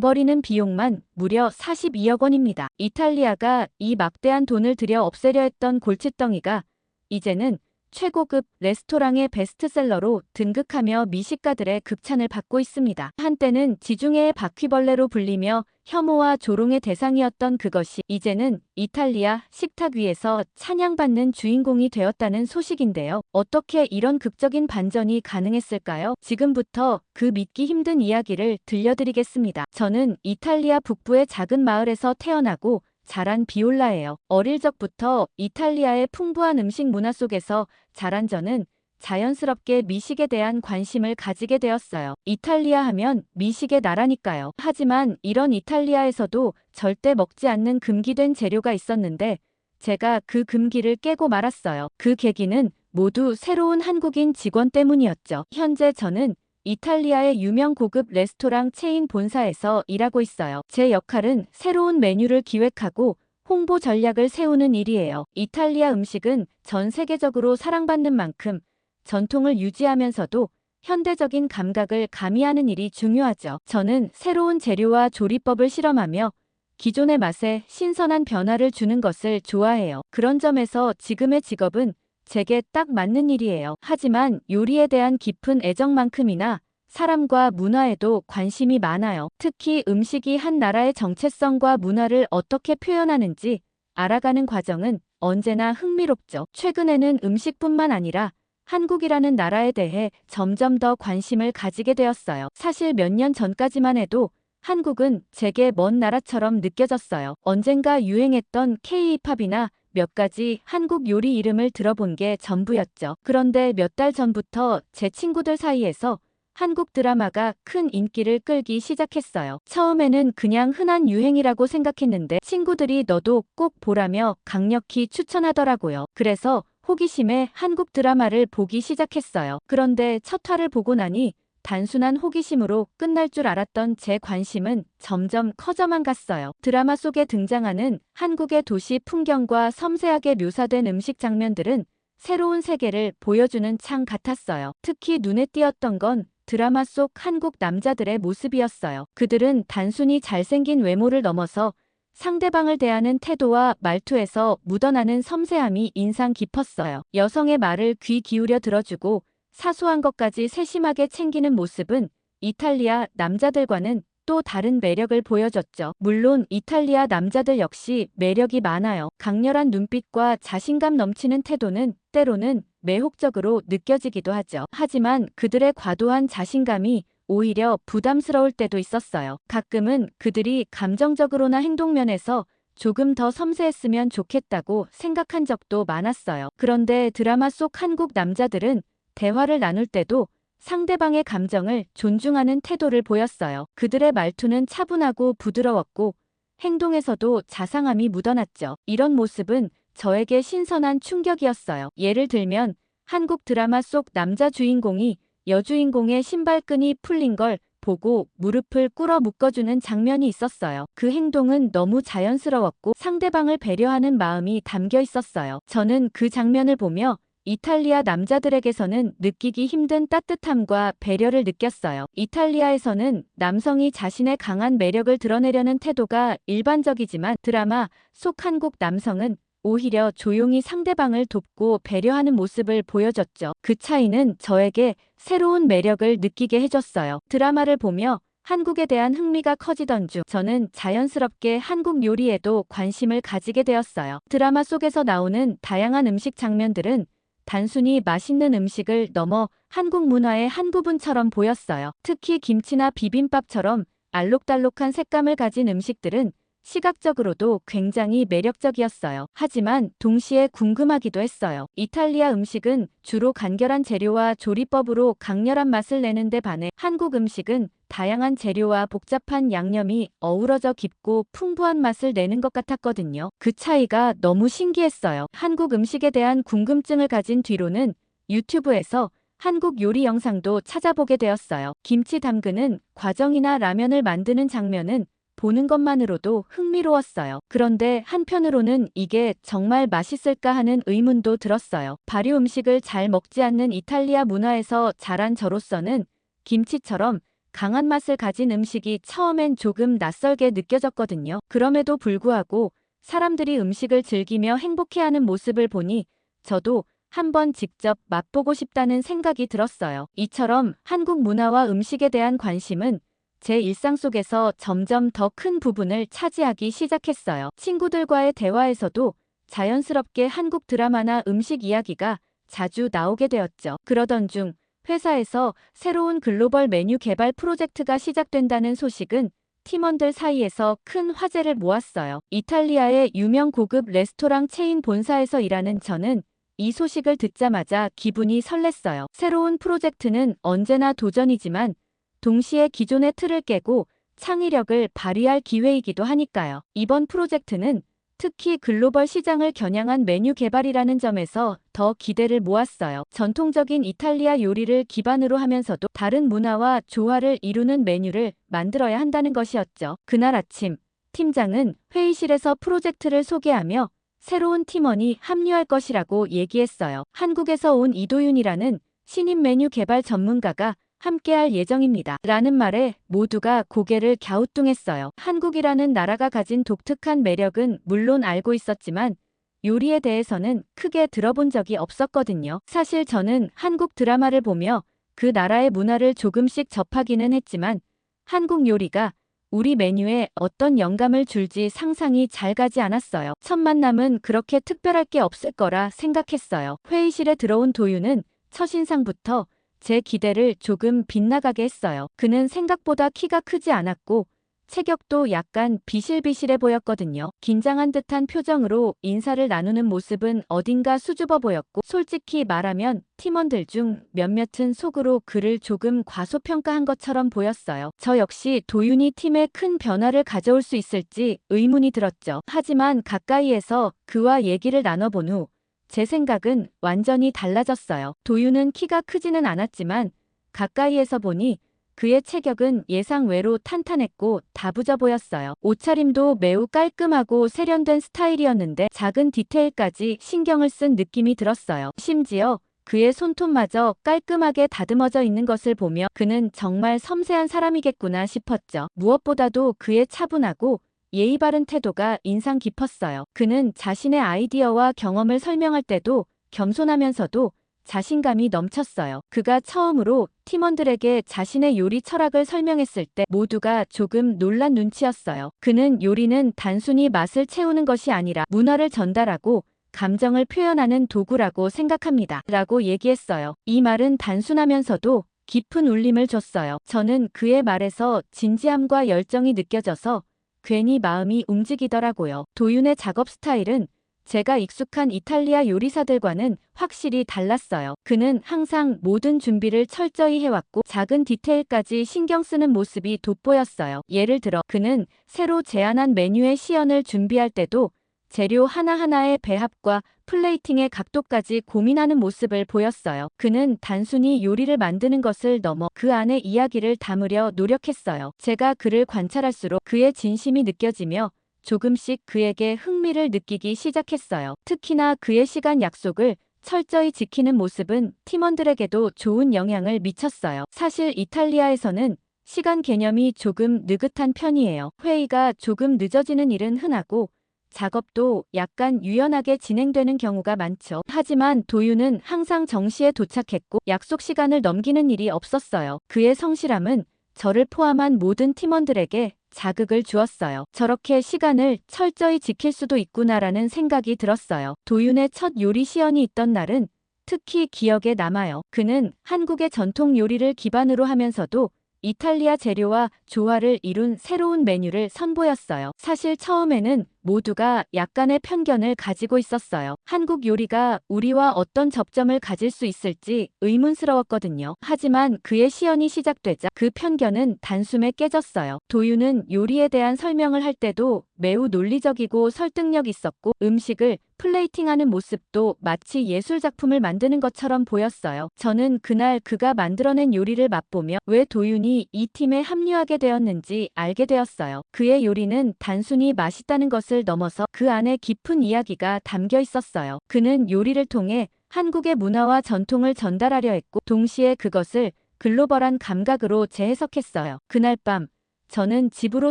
버리는 비용만 무려 42억 원입니다. 이탈리아가 이 막대한 돈을 들여 없애려 했던 골칫덩이가 이제는 최고급 레스토랑의 베스트셀러로 등극하며 미식가들의 극찬을 받고 있습니다. 한때는 지중해의 바퀴벌레로 불리며 혐오와 조롱의 대상이었던 그것이 이제는 이탈리아 식탁 위에서 찬양받는 주인공이 되었다는 소식인데요. 어떻게 이런 극적인 반전이 가능했을까요? 지금부터 그 믿기 힘든 이야기를 들려드리겠습니다. 저는 이탈리아 북부의 작은 마을에서 태어나고 자란 비올라예요. 어릴 적부터 이탈리아의 풍부한 음식 문화 속에서 자란 저는 자연스럽게 미식에 대한 관심을 가지게 되었어요. 이탈리아 하면 미식의 나라니까요. 하지만 이런 이탈리아에서도 절대 먹지 않는 금기된 재료가 있었는데 제가 그 금기를 깨고 말았어요. 그 계기는 모두 새로운 한국인 직원 때문이었죠. 현재 저는 이탈리아의 유명 고급 레스토랑 체인 본사에서 일하고 있어요. 제 역할은 새로운 메뉴를 기획하고 홍보 전략을 세우는 일이에요. 이탈리아 음식은 전 세계적으로 사랑받는 만큼 전통을 유지하면서도 현대적인 감각을 가미하는 일이 중요하죠. 저는 새로운 재료와 조리법을 실험하며 기존의 맛에 신선한 변화를 주는 것을 좋아해요. 그런 점에서 지금의 직업은 제게 딱 맞는 일이에요. 하지만 요리에 대한 깊은 애정만큼이나 사람과 문화에도 관심이 많아요. 특히 음식이 한 나라의 정체성과 문화를 어떻게 표현하는지 알아가는 과정은 언제나 흥미롭죠. 최근에는 음식뿐만 아니라 한국이라는 나라에 대해 점점 더 관심을 가지게 되었어요. 사실 몇 년 전까지만 해도 한국은 제게 먼 나라처럼 느껴졌어요. 언젠가 유행했던 K-팝이나 몇 가지 한국 요리 이름을 들어본 게 전부였죠. 그런데 몇 달 전부터 제 친구들 사이에서 한국 드라마가 큰 인기를 끌기 시작했어요. 처음에는 그냥 흔한 유행이라고 생각했는데 친구들이 너도 꼭 보라며 강력히 추천하더라고요. 그래서 호기심에 한국 드라마를 보기 시작했어요. 그런데 첫 화를 보고 나니 단순한 호기심으로 끝날 줄 알았던 제 관심은 점점 커져만 갔어요. 드라마 속에 등장하는 한국의 도시 풍경과 섬세하게 묘사된 음식 장면들은 새로운 세계를 보여주는 창 같았어요. 특히 눈에 띄었던 건 드라마 속 한국 남자들의 모습이었어요. 그들은 단순히 잘생긴 외모를 넘어서 상대방을 대하는 태도와 말투에서 묻어나는 섬세함이 인상 깊었어요. 여성의 말을 귀 기울여 들어주고 사소한 것까지 세심하게 챙기는 모습은 이탈리아 남자들과는 또 다른 매력을 보여줬죠. 물론 이탈리아 남자들 역시 매력이 많아요. 강렬한 눈빛과 자신감 넘치는 태도는 때로는 매혹적으로 느껴지기도 하죠. 하지만 그들의 과도한 자신감이 오히려 부담스러울 때도 있었어요. 가끔은 그들이 감정적으로나 행동면에서 조금 더 섬세했으면 좋겠다고 생각한 적도 많았어요. 그런데 드라마 속 한국 남자들은 대화를 나눌 때도 상대방의 감정을 존중하는 태도를 보였어요. 그들의 말투는 차분하고 부드러웠고 행동에서도 자상함이 묻어났죠. 이런 모습은 저에게 신선한 충격이었어요. 예를 들면 한국 드라마 속 남자 주인공이 여주인공의 신발끈이 풀린 걸 보고 무릎을 꿇어 묶어주는 장면이 있었어요. 그 행동은 너무 자연스러웠고 상대방을 배려하는 마음이 담겨 있었어요. 저는 그 장면을 보며 이탈리아 남자들에게서는 느끼기 힘든 따뜻함과 배려를 느꼈어요. 이탈리아에서는 남성이 자신의 강한 매력을 드러내려는 태도가 일반적이지만 드라마 속 한국 남성은 오히려 조용히 상대방을 돕고 배려하는 모습을 보여줬죠. 그 차이는 저에게 새로운 매력을 느끼게 해줬어요. 드라마를 보며 한국에 대한 흥미가 커지던 중 저는 자연스럽게 한국 요리에도 관심을 가지게 되었어요. 드라마 속에서 나오는 다양한 음식 장면들은 단순히 맛있는 음식을 넘어 한국 문화의 한 부분처럼 보였어요. 특히 김치나 비빔밥처럼 알록달록한 색감을 가진 음식들은 시각적으로도 굉장히 매력적이었어요. 하지만 동시에 궁금하기도 했어요. 이탈리아 음식은 주로 간결한 재료와 조리법으로 강렬한 맛을 내는데 반해 한국 음식은 다양한 재료와 복잡한 양념이 어우러져 깊고 풍부한 맛을 내는 것 같았거든요. 그 차이가 너무 신기했어요. 한국 음식에 대한 궁금증을 가진 뒤로는 유튜브에서 한국 요리 영상도 찾아보게 되었어요. 김치 담그는 과정이나 라면을 만드는 장면은 보는 것만으로도 흥미로웠어요. 그런데 한편으로는 이게 정말 맛있을까 하는 의문도 들었어요. 발효 음식을 잘 먹지 않는 이탈리아 문화에서 자란 저로서는 김치처럼 강한 맛을 가진 음식이 처음엔 조금 낯설게 느껴졌거든요. 그럼에도 불구하고 사람들이 음식을 즐기며 행복해하는 모습을 보니 저도 한번 직접 맛보고 싶다는 생각이 들었어요. 이처럼 한국 문화와 음식에 대한 관심은 제 일상 속에서 점점 더 큰 부분을 차지하기 시작했어요. 친구들과의 대화에서도 자연스럽게 한국 드라마나 음식 이야기가 자주 나오게 되었죠. 그러던 중 회사에서 새로운 글로벌 메뉴 개발 프로젝트가 시작된다는 소식은 팀원들 사이에서 큰 화제를 모았어요. 이탈리아의 유명 고급 레스토랑 체인 본사에서 일하는 저는 이 소식을 듣자마자 기분이 설렜어요. 새로운 프로젝트는 언제나 도전이지만 동시에 기존의 틀을 깨고 창의력을 발휘할 기회이기도 하니까요. 이번 프로젝트는 특히 글로벌 시장을 겨냥한 메뉴 개발이라는 점에서 더 기대를 모았어요. 전통적인 이탈리아 요리를 기반으로 하면서도 다른 문화와 조화를 이루는 메뉴를 만들어야 한다는 것이었죠. 그날 아침, 팀장은 회의실에서 프로젝트를 소개하며 새로운 팀원이 합류할 것이라고 얘기했어요. 한국에서 온 이도윤이라는 신인 메뉴 개발 전문가가 함께할 예정입니다. 라는 말에 모두가 고개를 갸우뚱했어요. 한국이라는 나라가 가진 독특한 매력은 물론 알고 있었지만 요리에 대해서는 크게 들어본 적이 없었거든요. 사실 저는 한국 드라마를 보며 그 나라의 문화를 조금씩 접하기는 했지만 한국 요리가 우리 메뉴에 어떤 영감을 줄지 상상이 잘 가지 않았어요. 첫 만남은 그렇게 특별할 게 없을 거라 생각했어요. 회의실에 들어온 도윤은 첫인상부터 제 기대를 조금 빗나가게 했어요. 그는 생각보다 키가 크지 않았고 체격도 약간 비실비실해 보였거든요. 긴장한 듯한 표정으로 인사를 나누는 모습은 어딘가 수줍어 보였고 솔직히 말하면 팀원들 중 몇몇은 속으로 그를 조금 과소평가한 것처럼 보였어요. 저 역시 도윤이 팀에 큰 변화를 가져올 수 있을지 의문이 들었죠. 하지만 가까이에서 그와 얘기를 나눠본 후 제 생각은 완전히 달라졌어요. 도윤은 키가 크지는 않았지만 가까이에서 보니 그의 체격은 예상 외로 탄탄했고 다부져 보였어요. 옷차림도 매우 깔끔하고 세련된 스타일이었는데 작은 디테일까지 신경을 쓴 느낌이 들었어요. 심지어 그의 손톱마저 깔끔하게 다듬어져 있는 것을 보며 그는 정말 섬세한 사람이겠구나 싶었죠. 무엇보다도 그의 차분하고 예의 바른 태도가 인상 깊었어요. 그는 자신의 아이디어와 경험을 설명할 때도 겸손하면서도 자신감이 넘쳤어요. 그가 처음으로 팀원들에게 자신의 요리 철학을 설명했을 때 모두가 조금 놀란 눈치였어요. 그는 요리는 단순히 맛을 채우는 것이 아니라 문화를 전달하고 감정을 표현하는 도구라고 생각합니다. 라고 얘기했어요. 이 말은 단순하면서도 깊은 울림을 줬어요. 저는 그의 말에서 진지함과 열정이 느껴져서 괜히 마음이 움직이더라고요. 도윤의 작업 스타일은 제가 익숙한 이탈리아 요리사들과는 확실히 달랐어요. 그는 항상 모든 준비를 철저히 해왔고 작은 디테일까지 신경 쓰는 모습이 돋보였어요. 예를 들어 그는 새로 제안한 메뉴의 시연을 준비할 때도 재료 하나하나의 배합과 플레이팅의 각도까지 고민하는 모습을 보였어요. 그는 단순히 요리를 만드는 것을 넘어 그 안에 이야기를 담으려 노력했어요. 제가 그를 관찰할수록 그의 진심이 느껴지며 조금씩 그에게 흥미를 느끼기 시작했어요. 특히나 그의 시간 약속을 철저히 지키는 모습은 팀원들에게도 좋은 영향을 미쳤어요. 사실 이탈리아에서는 시간 개념이 조금 느긋한 편이에요. 회의가 조금 늦어지는 일은 흔하고 작업도 약간 유연하게 진행되는 경우가 많죠. 하지만 도윤은 항상 정시에 도착했고 약속 시간을 넘기는 일이 없었어요. 그의 성실함은 저를 포함한 모든 팀원들에게 자극을 주었어요. 저렇게 시간을 철저히 지킬 수도 있구나라는 생각이 들었어요. 도윤의 첫 요리 시연이 있던 날은 특히 기억에 남아요. 그는 한국의 전통 요리를 기반으로 하면서도 이탈리아 재료와 조화를 이룬 새로운 메뉴를 선보였어요. 사실 처음에는 모두가 약간의 편견을 가지고 있었어요. 한국 요리가 우리와 어떤 접점을 가질 수 있을지 의문스러웠거든요. 하지만 그의 시연이 시작되자 그 편견은 단숨에 깨졌어요. 도윤은 요리에 대한 설명을 할 때도 매우 논리적이고 설득력 있었고 음식을 플레이팅하는 모습도 마치 예술작품을 만드는 것처럼 보였어요. 저는 그날 그가 만들어낸 요리를 맛보며 왜 도윤이 이 팀에 합류하게 되었는지 알게 되었어요. 그의 요리는 단순히 맛있다는 것을 넘어서 그 안에 깊은 이야기가 담겨 있었어요. 그는 요리를 통해 한국의 문화와 전통을 전달하려 했고 동시에 그것을 글로벌한 감각으로 재해석했어요. 그날 밤 저는 집으로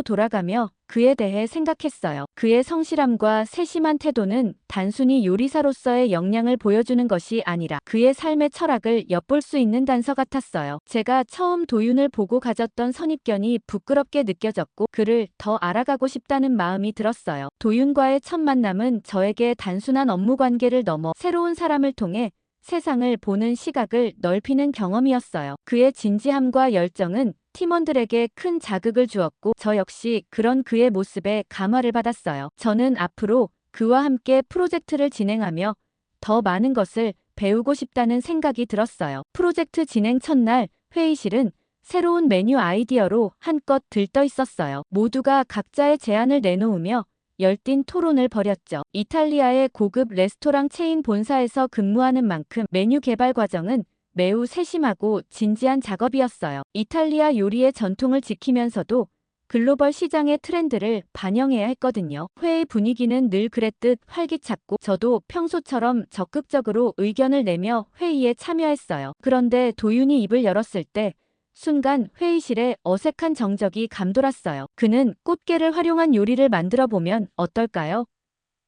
돌아가며 그에 대해 생각했어요. 그의 성실함과 세심한 태도는 단순히 요리사로서의 역량을 보여주는 것이 아니라 그의 삶의 철학을 엿볼 수 있는 단서 같았어요. 제가 처음 도윤을 보고 가졌던 선입견이 부끄럽게 느껴졌고 그를 더 알아가고 싶다는 마음이 들었어요. 도윤과의 첫 만남은 저에게 단순한 업무 관계를 넘어 새로운 사람을 통해 세상을 보는 시각을 넓히는 경험이었어요. 그의 진지함과 열정은 팀원들에게 큰 자극을 주었고 저 역시 그런 그의 모습에 감화를 받았어요. 저는 앞으로 그와 함께 프로젝트를 진행하며 더 많은 것을 배우고 싶다는 생각이 들었어요. 프로젝트 진행 첫날 회의실은 새로운 메뉴 아이디어로 한껏 들떠 있었어요. 모두가 각자의 제안을 내놓으며 열띤 토론을 벌였죠. 이탈리아의 고급 레스토랑 체인 본사에서 근무하는 만큼 메뉴 개발 과정은 매우 세심하고 진지한 작업이었어요. 이탈리아 요리의 전통을 지키면서도 글로벌 시장의 트렌드를 반영해야 했거든요. 회의 분위기는 늘 그랬듯 활기찼고 저도 평소처럼 적극적으로 의견을 내며 회의에 참여했어요. 그런데 도윤이 입을 열었을 때 순간 회의실에 어색한 정적이 감돌았어요. 그는 꽃게를 활용한 요리를 만들어 보면 어떨까요?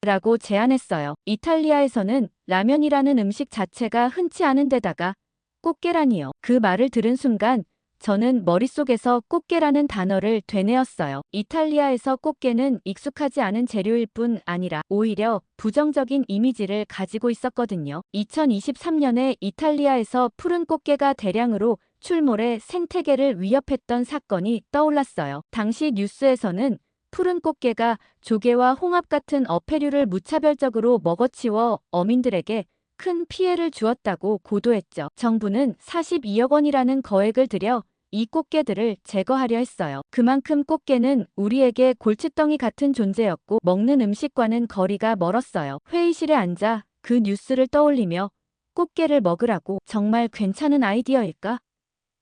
라고 제안했어요. 이탈리아에서는 라면이라는 음식 자체가 흔치 않은 데다가 꽃게라니요. 그 말을 들은 순간 저는 머릿속에서 꽃게라는 단어를 되뇌었어요. 이탈리아에서 꽃게는 익숙하지 않은 재료일 뿐 아니라 오히려 부정적인 이미지를 가지고 있었거든요. 2023년에 이탈리아에서 푸른 꽃게가 대량으로 출몰해 생태계를 위협했던 사건이 떠올랐어요. 당시 뉴스에서는 푸른 꽃게가 조개와 홍합 같은 어패류를 무차별적으로 먹어치워 어민들에게 큰 피해를 주었다고 고도했죠. 정부는 42억 원이라는 거액을 들여 이 꽃게들을 제거하려 했어요. 그만큼 꽃게는 우리에게 골칫덩이 같은 존재였고 먹는 음식과는 거리가 멀었어요. 회의실에 앉아 그 뉴스를 떠올리며 꽃게를 먹으라고 정말 괜찮은 아이디어일까?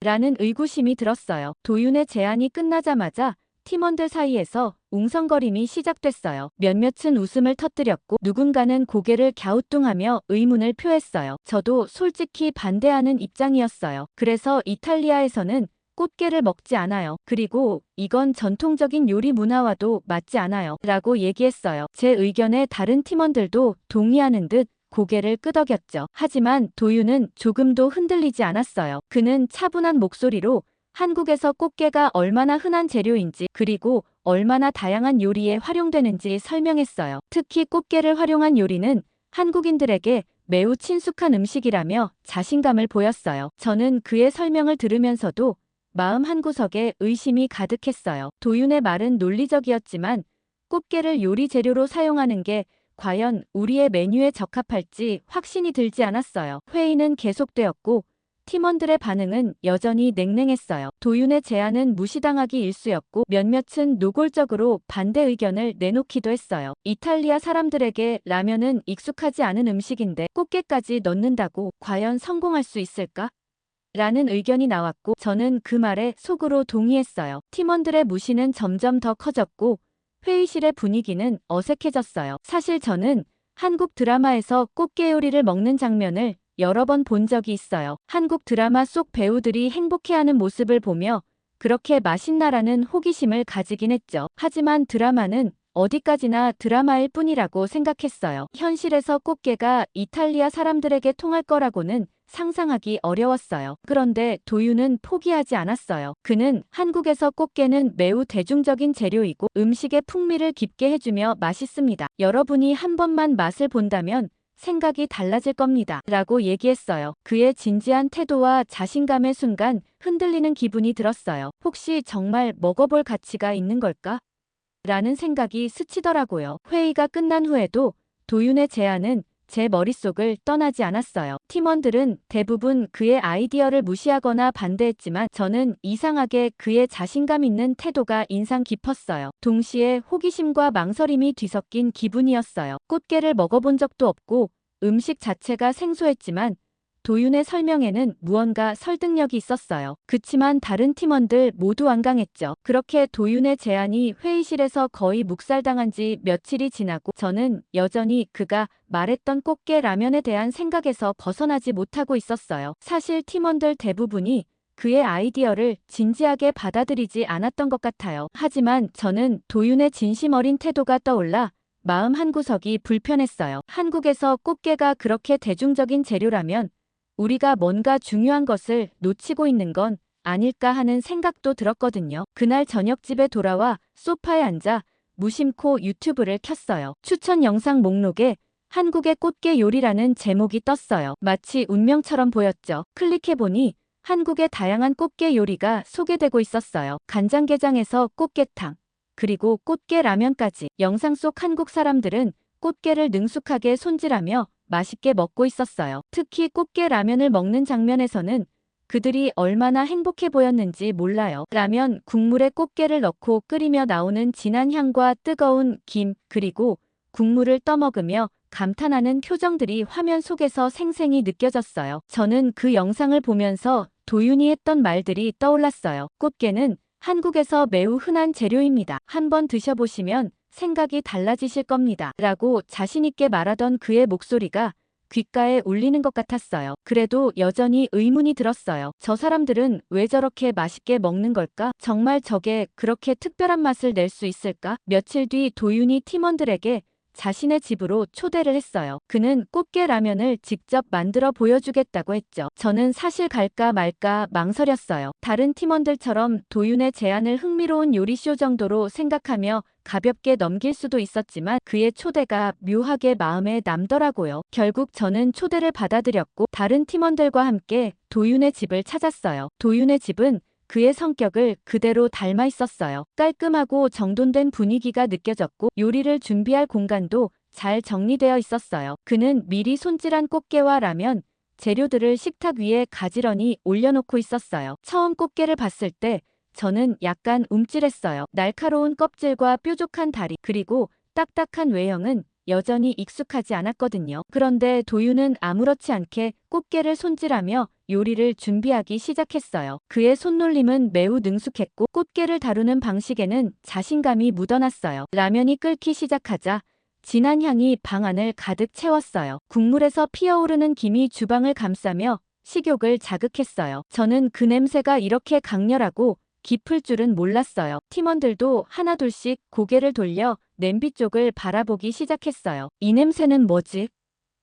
라는 의구심이 들었어요. 도윤의 제안이 끝나자마자 팀원들 사이에서 웅성거림이 시작됐어요. 몇몇은 웃음을 터뜨렸고 누군가는 고개를 갸우뚱하며 의문을 표했어요. 저도 솔직히 반대하는 입장이었어요. 그래서 이탈리아에서는 꽃게를 먹지 않아요. 그리고 이건 전통적인 요리 문화와도 맞지 않아요. 라고 얘기했어요. 제 의견에 다른 팀원들도 동의하는 듯 고개를 끄덕였죠. 하지만 도윤은 조금도 흔들리지 않았어요. 그는 차분한 목소리로 한국에서 꽃게가 얼마나 흔한 재료인지 그리고 얼마나 다양한 요리에 활용되는지 설명했어요. 특히 꽃게를 활용한 요리는 한국인들에게 매우 친숙한 음식이라며 자신감을 보였어요. 저는 그의 설명을 들으면서도 마음 한구석에 의심이 가득했어요. 도윤의 말은 논리적이었지만 꽃게를 요리 재료로 사용하는 게 과연 우리의 메뉴에 적합할지 확신이 들지 않았어요. 회의는 계속되었고 팀원들의 반응은 여전히 냉랭했어요. 도윤의 제안은 무시당하기 일쑤였고 몇몇은 노골적으로 반대 의견을 내놓기도 했어요. 이탈리아 사람들에게 라면은 익숙하지 않은 음식인데 꽃게까지 넣는다고 과연 성공할 수 있을까? 라는 의견이 나왔고 저는 그 말에 속으로 동의했어요. 팀원들의 무시는 점점 더 커졌고 회의실의 분위기는 어색해졌어요. 사실 저는 한국 드라마에서 꽃게 요리를 먹는 장면을 여러 번 본 적이 있어요. 한국 드라마 속 배우들이 행복해하는 모습을 보며 그렇게 맛있나라는 호기심을 가지긴 했죠. 하지만 드라마는 어디까지나 드라마일 뿐이라고 생각했어요. 현실에서 꽃게가 이탈리아 사람들에게 통할 거라고는 상상하기 어려웠어요. 그런데 도윤은 포기하지 않았어요. 그는 한국에서 꽃게는 매우 대중적인 재료이고 음식의 풍미를 깊게 해주며 맛있습니다. 여러분이 한 번만 맛을 본다면 생각이 달라질 겁니다. 라고 얘기했어요. 그의 진지한 태도와 자신감의 순간 흔들리는 기분이 들었어요. 혹시 정말 먹어볼 가치가 있는 걸까? 라는 생각이 스치더라고요. 회의가 끝난 후에도 도윤의 제안은 제 머릿속을 떠나지 않았어요. 팀원들은 대부분 그의 아이디어를 무시하거나 반대했지만 저는 이상하게 그의 자신감 있는 태도가 인상 깊었어요. 동시에 호기심과 망설임이 뒤섞인 기분이었어요. 꽃게를 먹어본 적도 없고 음식 자체가 생소했지만 도윤의 설명에는 무언가 설득력이 있었어요. 그치만 다른 팀원들 모두 완강했죠. 그렇게 도윤의 제안이 회의실에서 거의 묵살당한 지 며칠이 지나고 저는 여전히 그가 말했던 꽃게 라면에 대한 생각에서 벗어나지 못하고 있었어요. 사실 팀원들 대부분이 그의 아이디어를 진지하게 받아들이지 않았던 것 같아요. 하지만 저는 도윤의 진심 어린 태도가 떠올라 마음 한구석이 불편했어요. 한국에서 꽃게가 그렇게 대중적인 재료라면 우리가 뭔가 중요한 것을 놓치고 있는 건 아닐까 하는 생각도 들었거든요. 그날 저녁 집에 돌아와 소파에 앉아 무심코 유튜브를 켰어요. 추천 영상 목록에 한국의 꽃게 요리라는 제목이 떴어요. 마치 운명처럼 보였죠. 클릭해보니 한국의 다양한 꽃게 요리가 소개되고 있었어요. 간장게장에서 꽃게탕, 그리고 꽃게 라면까지. 영상 속 한국 사람들은 꽃게를 능숙하게 손질하며 맛있게 먹고 있었어요. 특히 꽃게 라면을 먹는 장면에서는 그들이 얼마나 행복해 보였는지 몰라요. 라면 국물에 꽃게를 넣고 끓이며 나오는 진한 향과 뜨거운 김, 그리고 국물을 떠먹으며 감탄하는 표정들이 화면 속에서 생생히 느껴졌어요. 저는 그 영상을 보면서 도윤이 했던 말들이 떠올랐어요. 꽃게는 한국에서 매우 흔한 재료입니다. 한번 드셔보시면 생각이 달라지실 겁니다. 라고 자신있게 말하던 그의 목소리가 귓가에 울리는 것 같았어요. 그래도 여전히 의문이 들었어요. 저 사람들은 왜 저렇게 맛있게 먹는 걸까? 정말 저게 그렇게 특별한 맛을 낼 수 있을까? 며칠 뒤 도윤이 팀원들에게 자신의 집으로 초대를 했어요. 그는 꽃게 라면을 직접 만들어 보여주겠다고 했죠. 저는 사실 갈까 말까 망설였어요. 다른 팀원들처럼 도윤의 제안을 흥미로운 요리쇼 정도로 생각하며 가볍게 넘길 수도 있었지만 그의 초대가 묘하게 마음에 남더라고요. 결국 저는 초대를 받아들였고 다른 팀원들과 함께 도윤의 집을 찾았어요. 도윤의 집은 그의 성격을 그대로 닮아 있었어요. 깔끔하고 정돈된 분위기가 느껴졌고 요리를 준비할 공간도 잘 정리되어 있었어요. 그는 미리 손질한 꽃게와 라면, 재료들을 식탁 위에 가지런히 올려놓고 있었어요. 처음 꽃게를 봤을 때 저는 약간 움찔했어요. 날카로운 껍질과 뾰족한 다리, 그리고 딱딱한 외형은 여전히 익숙하지 않았거든요. 그런데 도윤은 아무렇지 않게 꽃게를 손질하며 요리를 준비하기 시작했어요. 그의 손놀림은 매우 능숙했고 꽃게를 다루는 방식에는 자신감이 묻어났어요. 라면이 끓기 시작하자 진한 향이 방 안을 가득 채웠어요. 국물에서 피어오르는 김이 주방을 감싸며 식욕을 자극했어요. 저는 그 냄새가 이렇게 강렬하고 깊을 줄은 몰랐어요. 팀원들도 하나둘씩 고개를 돌려 냄비 쪽을 바라보기 시작했어요. 이 냄새는 뭐지?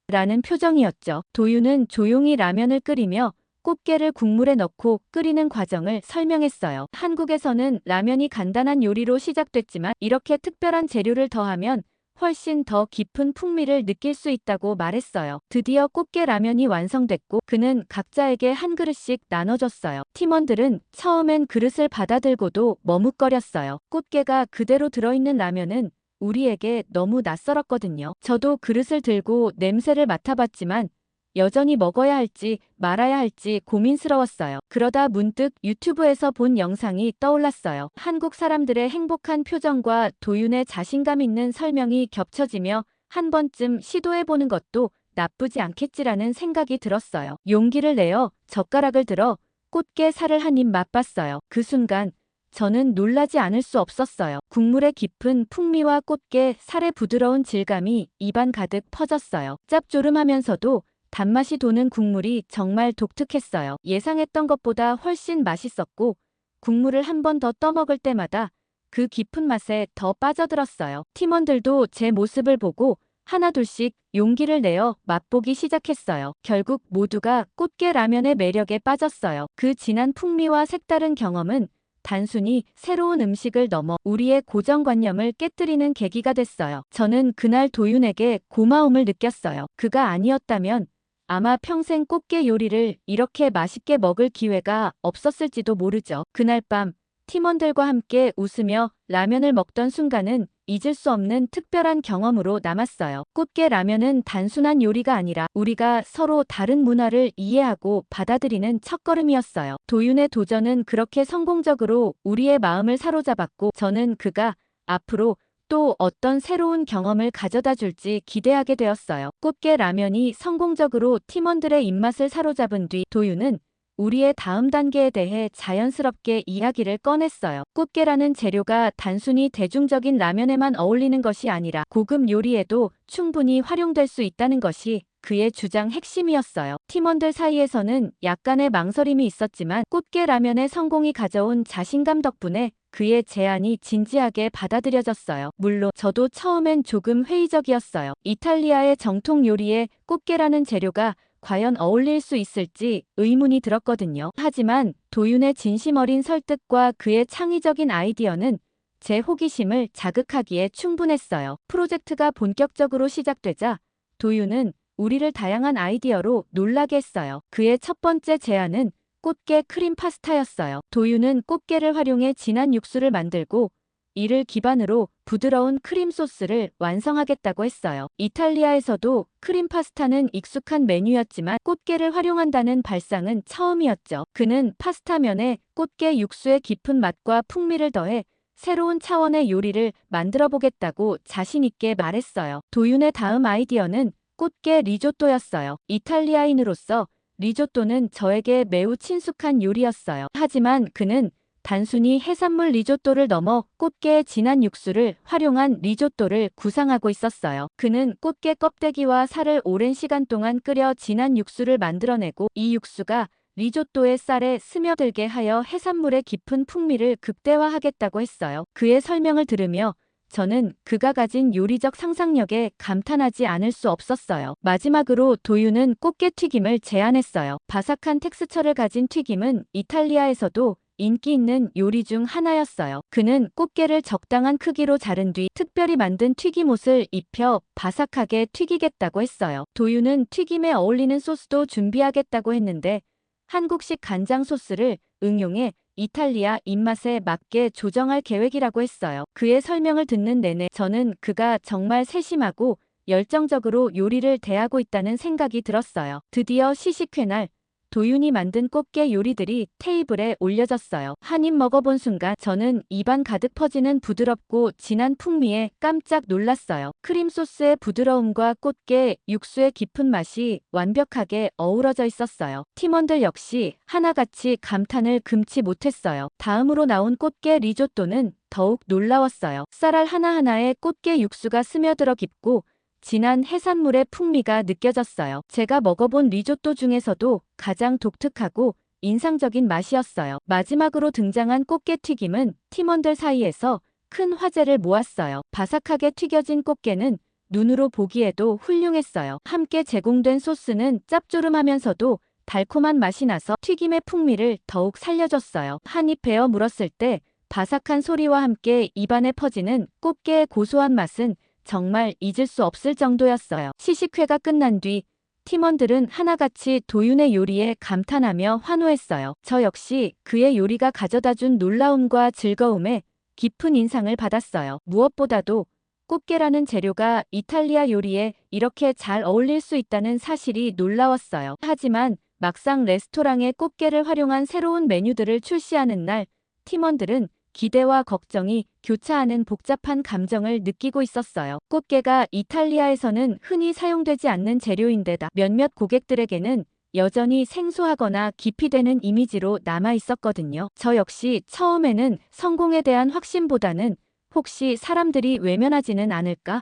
라는 표정이었죠. 도윤은 조용히 라면을 끓이며 꽃게를 국물에 넣고 끓이는 과정을 설명했어요. 한국에서는 라면이 간단한 요리로 시작됐지만 이렇게 특별한 재료를 더하면 훨씬 더 깊은 풍미를 느낄 수 있다고 말했어요. 드디어 꽃게 라면이 완성됐고 그는 각자에게 한 그릇씩 나눠줬어요. 팀원들은 처음엔 그릇을 받아들고도 머뭇거렸어요. 꽃게가 그대로 들어있는 라면은 우리에게 너무 낯설었거든요. 저도 그릇을 들고 냄새를 맡아봤지만 여전히 먹어야 할지 말아야 할지 고민스러웠어요. 그러다 문득 유튜브에서 본 영상이 떠올랐어요. 한국 사람들의 행복한 표정과 도윤의 자신감 있는 설명이 겹쳐지며 한 번쯤 시도해보는 것도 나쁘지 않겠지라는 생각이 들었어요. 용기를 내어 젓가락을 들어 꽃게 살을 한 입 맛봤어요. 그 순간 저는 놀라지 않을 수 없었어요. 국물의 깊은 풍미와 꽃게 살의 부드러운 질감이 입안 가득 퍼졌어요. 짭조름하면서도 단맛이 도는 국물이 정말 독특했어요. 예상했던 것보다 훨씬 맛있었고 국물을 한 번 더 떠먹을 때마다 그 깊은 맛에 더 빠져들었어요. 팀원들도 제 모습을 보고 하나둘씩 용기를 내어 맛보기 시작했어요. 결국 모두가 꽃게 라면의 매력에 빠졌어요. 그 진한 풍미와 색다른 경험은 단순히 새로운 음식을 넘어 우리의 고정관념을 깨뜨리는 계기가 됐어요. 저는 그날 도윤에게 고마움을 느꼈어요. 그가 아니었다면 아마 평생 꽃게 요리를 이렇게 맛있게 먹을 기회가 없었을지도 모르죠. 그날 밤 팀원들과 함께 웃으며 라면을 먹던 순간은 잊을 수 없는 특별한 경험으로 남았어요. 꽃게 라면은 단순한 요리가 아니라 우리가 서로 다른 문화를 이해하고 받아들이는 첫걸음이었어요. 도윤의 도전은 그렇게 성공적으로 우리의 마음을 사로잡았고 저는 그가 앞으로 또 어떤 새로운 경험을 가져다 줄지 기대하게 되었어요. 꽃게 라면이 성공적으로 팀원들의 입맛을 사로잡은 뒤 도윤은 우리의 다음 단계에 대해 자연스럽게 이야기를 꺼냈어요. 꽃게라는 재료가 단순히 대중적인 라면에만 어울리는 것이 아니라 고급 요리에도 충분히 활용될 수 있다는 것이 그의 주장 핵심이었어요. 팀원들 사이에서는 약간의 망설임이 있었지만 꽃게 라면의 성공이 가져온 자신감 덕분에 그의 제안이 진지하게 받아들여졌어요. 물론 저도 처음엔 조금 회의적이었어요. 이탈리아의 정통 요리에 꽃게라는 재료가 과연 어울릴 수 있을지 의문이 들었거든요. 하지만 도윤의 진심 어린 설득과 그의 창의적인 아이디어는 제 호기심을 자극하기에 충분했어요. 프로젝트가 본격적으로 시작되자 도윤은 우리를 다양한 아이디어로 놀라게 했어요. 그의 첫 번째 제안은 꽃게 크림 파스타였어요. 도윤은 꽃게를 활용해 진한 육수를 만들고 이를 기반으로 부드러운 크림 소스를 완성하겠다고 했어요. 이탈리아에서도 크림 파스타는 익숙한 메뉴였지만 꽃게를 활용한다는 발상은 처음이었죠. 그는 파스타면에 꽃게 육수의 깊은 맛과 풍미를 더해 새로운 차원의 요리를 만들어 보겠다고 자신 있게 말했어요. 도윤의 다음 아이디어는 꽃게 리조또였어요. 이탈리아인으로서 리조또는 저에게 매우 친숙한 요리였어요. 하지만 그는 단순히 해산물 리조또를 넘어 꽃게의 진한 육수를 활용한 리조또를 구상하고 있었어요. 그는 꽃게 껍데기와 살을 오랜 시간 동안 끓여 진한 육수를 만들어내고 이 육수가 리조또의 쌀에 스며들게 하여 해산물의 깊은 풍미를 극대화하겠다고 했어요. 그의 설명을 들으며 저는 그가 가진 요리적 상상력에 감탄하지 않을 수 없었어요. 마지막으로 도윤은 꽃게 튀김을 제안했어요. 바삭한 텍스처를 가진 튀김은 이탈리아에서도 인기 있는 요리 중 하나였어요. 그는 꽃게를 적당한 크기로 자른 뒤 특별히 만든 튀김옷을 입혀 바삭하게 튀기겠다고 했어요. 도윤은 튀김에 어울리는 소스도 준비하겠다고 했는데 한국식 간장 소스를 응용해 이탈리아 입맛에 맞게 조정할 계획이라고 했어요. 그의 설명을 듣는 내내 저는 그가 정말 세심하고 열정적으로 요리를 대하고 있다는 생각이 들었어요. 드디어 시식회 날 도윤이 만든 꽃게 요리들이 테이블에 올려졌어요. 한 입 먹어본 순간 저는 입안 가득 퍼지는 부드럽고 진한 풍미에 깜짝 놀랐어요. 크림 소스의 부드러움과 꽃게 육수의 깊은 맛이 완벽하게 어우러져 있었어요. 팀원들 역시 하나같이 감탄을 금치 못했어요. 다음으로 나온 꽃게 리조또는 더욱 놀라웠어요. 쌀알 하나하나에 꽃게 육수가 스며들어 깊고 진한 해산물의 풍미가 느껴졌어요. 제가 먹어본 리조또 중에서도 가장 독특하고 인상적인 맛이었어요. 마지막으로 등장한 꽃게 튀김은 팀원들 사이에서 큰 화제를 모았어요. 바삭하게 튀겨진 꽃게는 눈으로 보기에도 훌륭했어요. 함께 제공된 소스는 짭조름하면서도 달콤한 맛이 나서 튀김의 풍미를 더욱 살려줬어요. 한 입 베어 물었을 때 바삭한 소리와 함께 입안에 퍼지는 꽃게의 고소한 맛은 정말 잊을 수 없을 정도였어요. 시식회가 끝난 뒤 팀원들은 하나같이 도윤의 요리에 감탄하며 환호했어요. 저 역시 그의 요리가 가져다준 놀라움과 즐거움에 깊은 인상을 받았어요. 무엇보다도 꽃게라는 재료가 이탈리아 요리에 이렇게 잘 어울릴 수 있다는 사실이 놀라웠어요. 하지만 막상 레스토랑에 꽃게를 활용한 새로운 메뉴들을 출시하는 날 팀원들은 기대와 걱정이 교차하는 복잡한 감정을 느끼고 있었어요. 꽃게가 이탈리아에서는 흔히 사용되지 않는 재료인데다 몇몇 고객들에게는 여전히 생소하거나 기피되는 이미지로 남아 있었거든요. 저 역시 처음에는 성공에 대한 확신보다는 혹시 사람들이 외면하지는 않을까?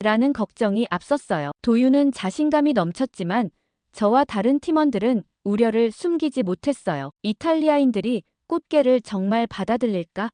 라는 걱정이 앞섰어요. 도윤은 자신감이 넘쳤지만 저와 다른 팀원들은 우려를 숨기지 못했어요. 이탈리아인들이 꽃게를 정말 받아들일까?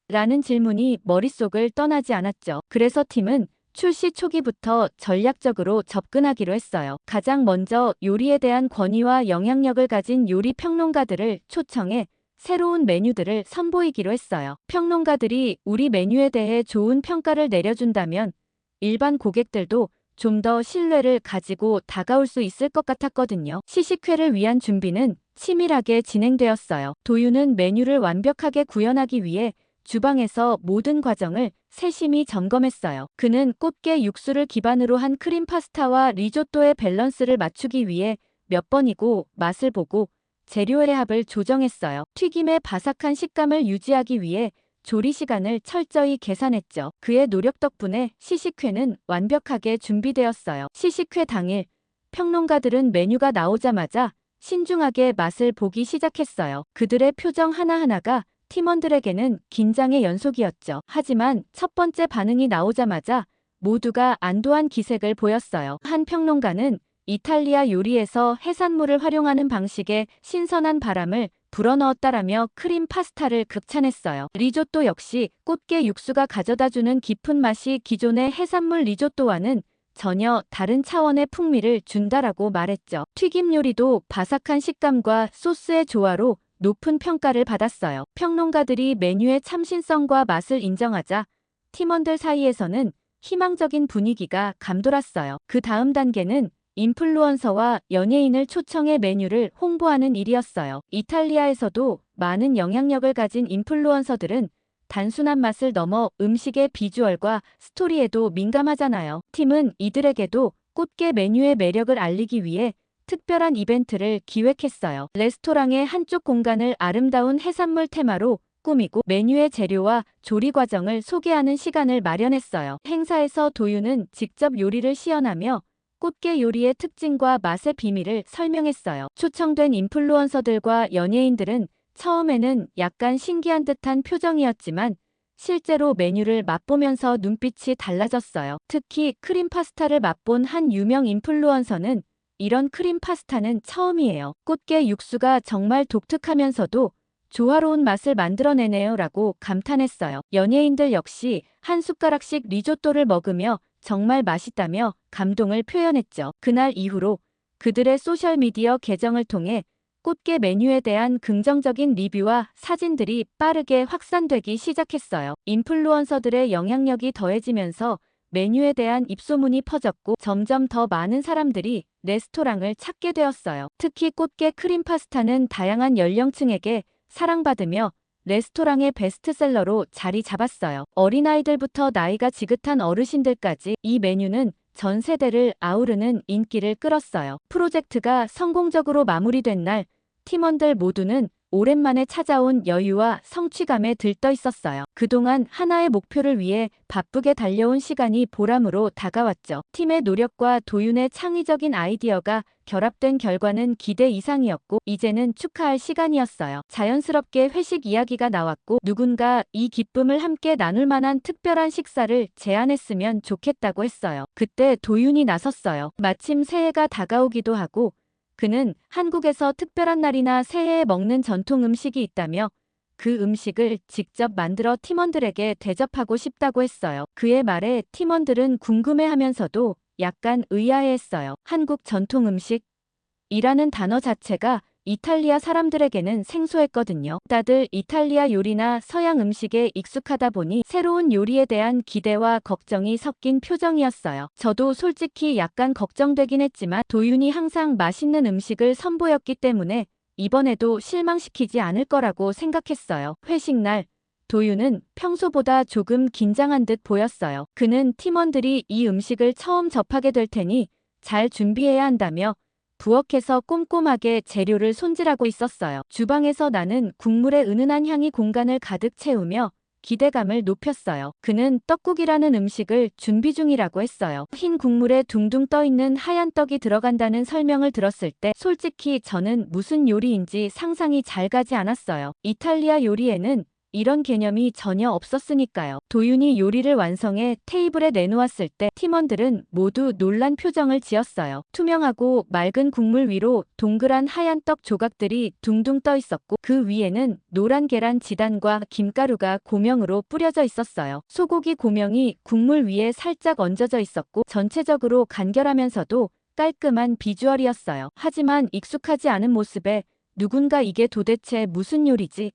라는 질문이 머릿속을 떠나지 않았죠. 그래서 팀은 출시 초기부터 전략적으로 접근하기로 했어요. 가장 먼저 요리에 대한 권위와 영향력을 가진 요리 평론가들을 초청해 새로운 메뉴들을 선보이기로 했어요. 평론가들이 우리 메뉴에 대해 좋은 평가를 내려준다면 일반 고객들도 좀 더 신뢰를 가지고 다가올 수 있을 것 같았거든요. 시식회를 위한 준비는 치밀하게 진행되었어요. 도윤은 메뉴를 완벽하게 구현하기 위해 주방에서 모든 과정을 세심히 점검했어요. 그는 꽃게 육수를 기반으로 한 크림 파스타와 리조또의 밸런스를 맞추기 위해 몇 번이고 맛을 보고 재료의 합을 조정했어요. 튀김의 바삭한 식감을 유지하기 위해 조리 시간을 철저히 계산했죠. 그의 노력 덕분에 시식회는 완벽하게 준비되었어요. 시식회 당일 평론가들은 메뉴가 나오자마자 신중하게 맛을 보기 시작했어요. 그들의 표정 하나하나가 팀원들에게는 긴장의 연속이었죠. 하지만 첫 번째 반응이 나오자마자 모두가 안도한 기색을 보였어요. 한 평론가는 이탈리아 요리에서 해산물을 활용하는 방식에 신선한 바람을 불어넣었다라며 크림 파스타를 극찬했어요. 리조또 역시 꽃게 육수가 가져다주는 깊은 맛이 기존의 해산물 리조또와는 전혀 다른 차원의 풍미를 준다라고 말했죠. 튀김 요리도 바삭한 식감과 소스의 조화로 높은 평가를 받았어요. 평론가들이 메뉴의 참신성과 맛을 인정하자 팀원들 사이에서는 희망적인 분위기가 감돌았어요. 그 다음 단계는 인플루언서와 연예인을 초청해 메뉴를 홍보하는 일이었어요. 이탈리아에서도 많은 영향력을 가진 인플루언서들은 단순한 맛을 넘어 음식의 비주얼과 스토리에도 민감하잖아요. 팀은 이들에게도 꽃게 메뉴의 매력을 알리기 위해 특별한 이벤트를 기획했어요. 레스토랑의 한쪽 공간을 아름다운 해산물 테마로 꾸미고 메뉴의 재료와 조리 과정을 소개하는 시간을 마련했어요. 행사에서 도유는 직접 요리를 시연하며 꽃게 요리의 특징과 맛의 비밀을 설명했어요. 초청된 인플루언서들과 연예인들은 처음에는 약간 신기한 듯한 표정이었지만 실제로 메뉴를 맛보면서 눈빛이 달라졌어요. 특히 크림 파스타를 맛본 한 유명 인플루언서는 이런 크림 파스타는 처음이에요. 꽃게 육수가 정말 독특하면서도 조화로운 맛을 만들어내네요 라고 감탄했어요. 연예인들 역시 한 숟가락씩 리조또를 먹으며 정말 맛있다며 감동을 표현했죠. 그날 이후로 그들의 소셜미디어 계정을 통해 꽃게 메뉴에 대한 긍정적인 리뷰와 사진들이 빠르게 확산되기 시작했어요. 인플루언서들의 영향력이 더해지면서 메뉴에 대한 입소문이 퍼졌고 점점 더 많은 사람들이 레스토랑을 찾게 되었어요. 특히 꽃게 크림 파스타는 다양한 연령층에게 사랑받으며 레스토랑의 베스트셀러로 자리 잡았어요. 어린아이들부터 나이가 지긋한 어르신들까지 이 메뉴는 전 세대를 아우르는 인기를 끌었어요. 프로젝트가 성공적으로 마무리된 날 팀원들 모두는 오랜만에 찾아온 여유와 성취감에 들떠 있었어요. 그동안 하나의 목표를 위해 바쁘게 달려온 시간이 보람으로 다가왔죠. 팀의 노력과 도윤의 창의적인 아이디어가 결합된 결과는 기대 이상이었고 이제는 축하할 시간이었어요. 자연스럽게 회식 이야기가 나왔고 누군가 이 기쁨을 함께 나눌 만한 특별한 식사를 제안했으면 좋겠다고 했어요. 그때 도윤이 나섰어요. 마침 새해가 다가오기도 하고 그는 한국에서 특별한 날이나 새해에 먹는 전통 음식이 있다며 그 음식을 직접 만들어 팀원들에게 대접하고 싶다고 했어요. 그의 말에 팀원들은 궁금해하면서도 약간 의아해했어요. 한국 전통 음식이라는 단어 자체가 이탈리아 사람들에게는 생소했거든요. 다들 이탈리아 요리나 서양 음식에 익숙하다 보니 새로운 요리에 대한 기대와 걱정이 섞인 표정이었어요. 저도 솔직히 약간 걱정되긴 했지만 도윤이 항상 맛있는 음식을 선보였기 때문에 이번에도 실망시키지 않을 거라고 생각했어요. 회식 날 도윤은 평소보다 조금 긴장한 듯 보였어요. 그는 팀원들이 이 음식을 처음 접하게 될 테니 잘 준비해야 한다며 부엌에서 꼼꼼하게 재료를 손질하고 있었어요. 주방에서 나는 국물의 은은한 향이 공간을 가득 채우며 기대감을 높였어요. 그는 떡국이라는 음식을 준비 중이라고 했어요. 흰 국물에 둥둥 떠있는 하얀 떡이 들어간다는 설명을 들었을 때 솔직히 저는 무슨 요리인지 상상이 잘 가지 않았어요. 이탈리아 요리에는 이런 개념이 전혀 없었으니까요. 도윤이 요리를 완성해 테이블에 내놓았을 때 팀원들은 모두 놀란 표정을 지었어요. 투명하고 맑은 국물 위로 동그란 하얀 떡 조각들이 둥둥 떠 있었고 그 위에는 노란 계란 지단과 김가루가 고명으로 뿌려져 있었어요. 소고기 고명이 국물 위에 살짝 얹어져 있었고 전체적으로 간결하면서도 깔끔한 비주얼이었어요. 하지만 익숙하지 않은 모습에 누군가 이게 도대체 무슨 요리지?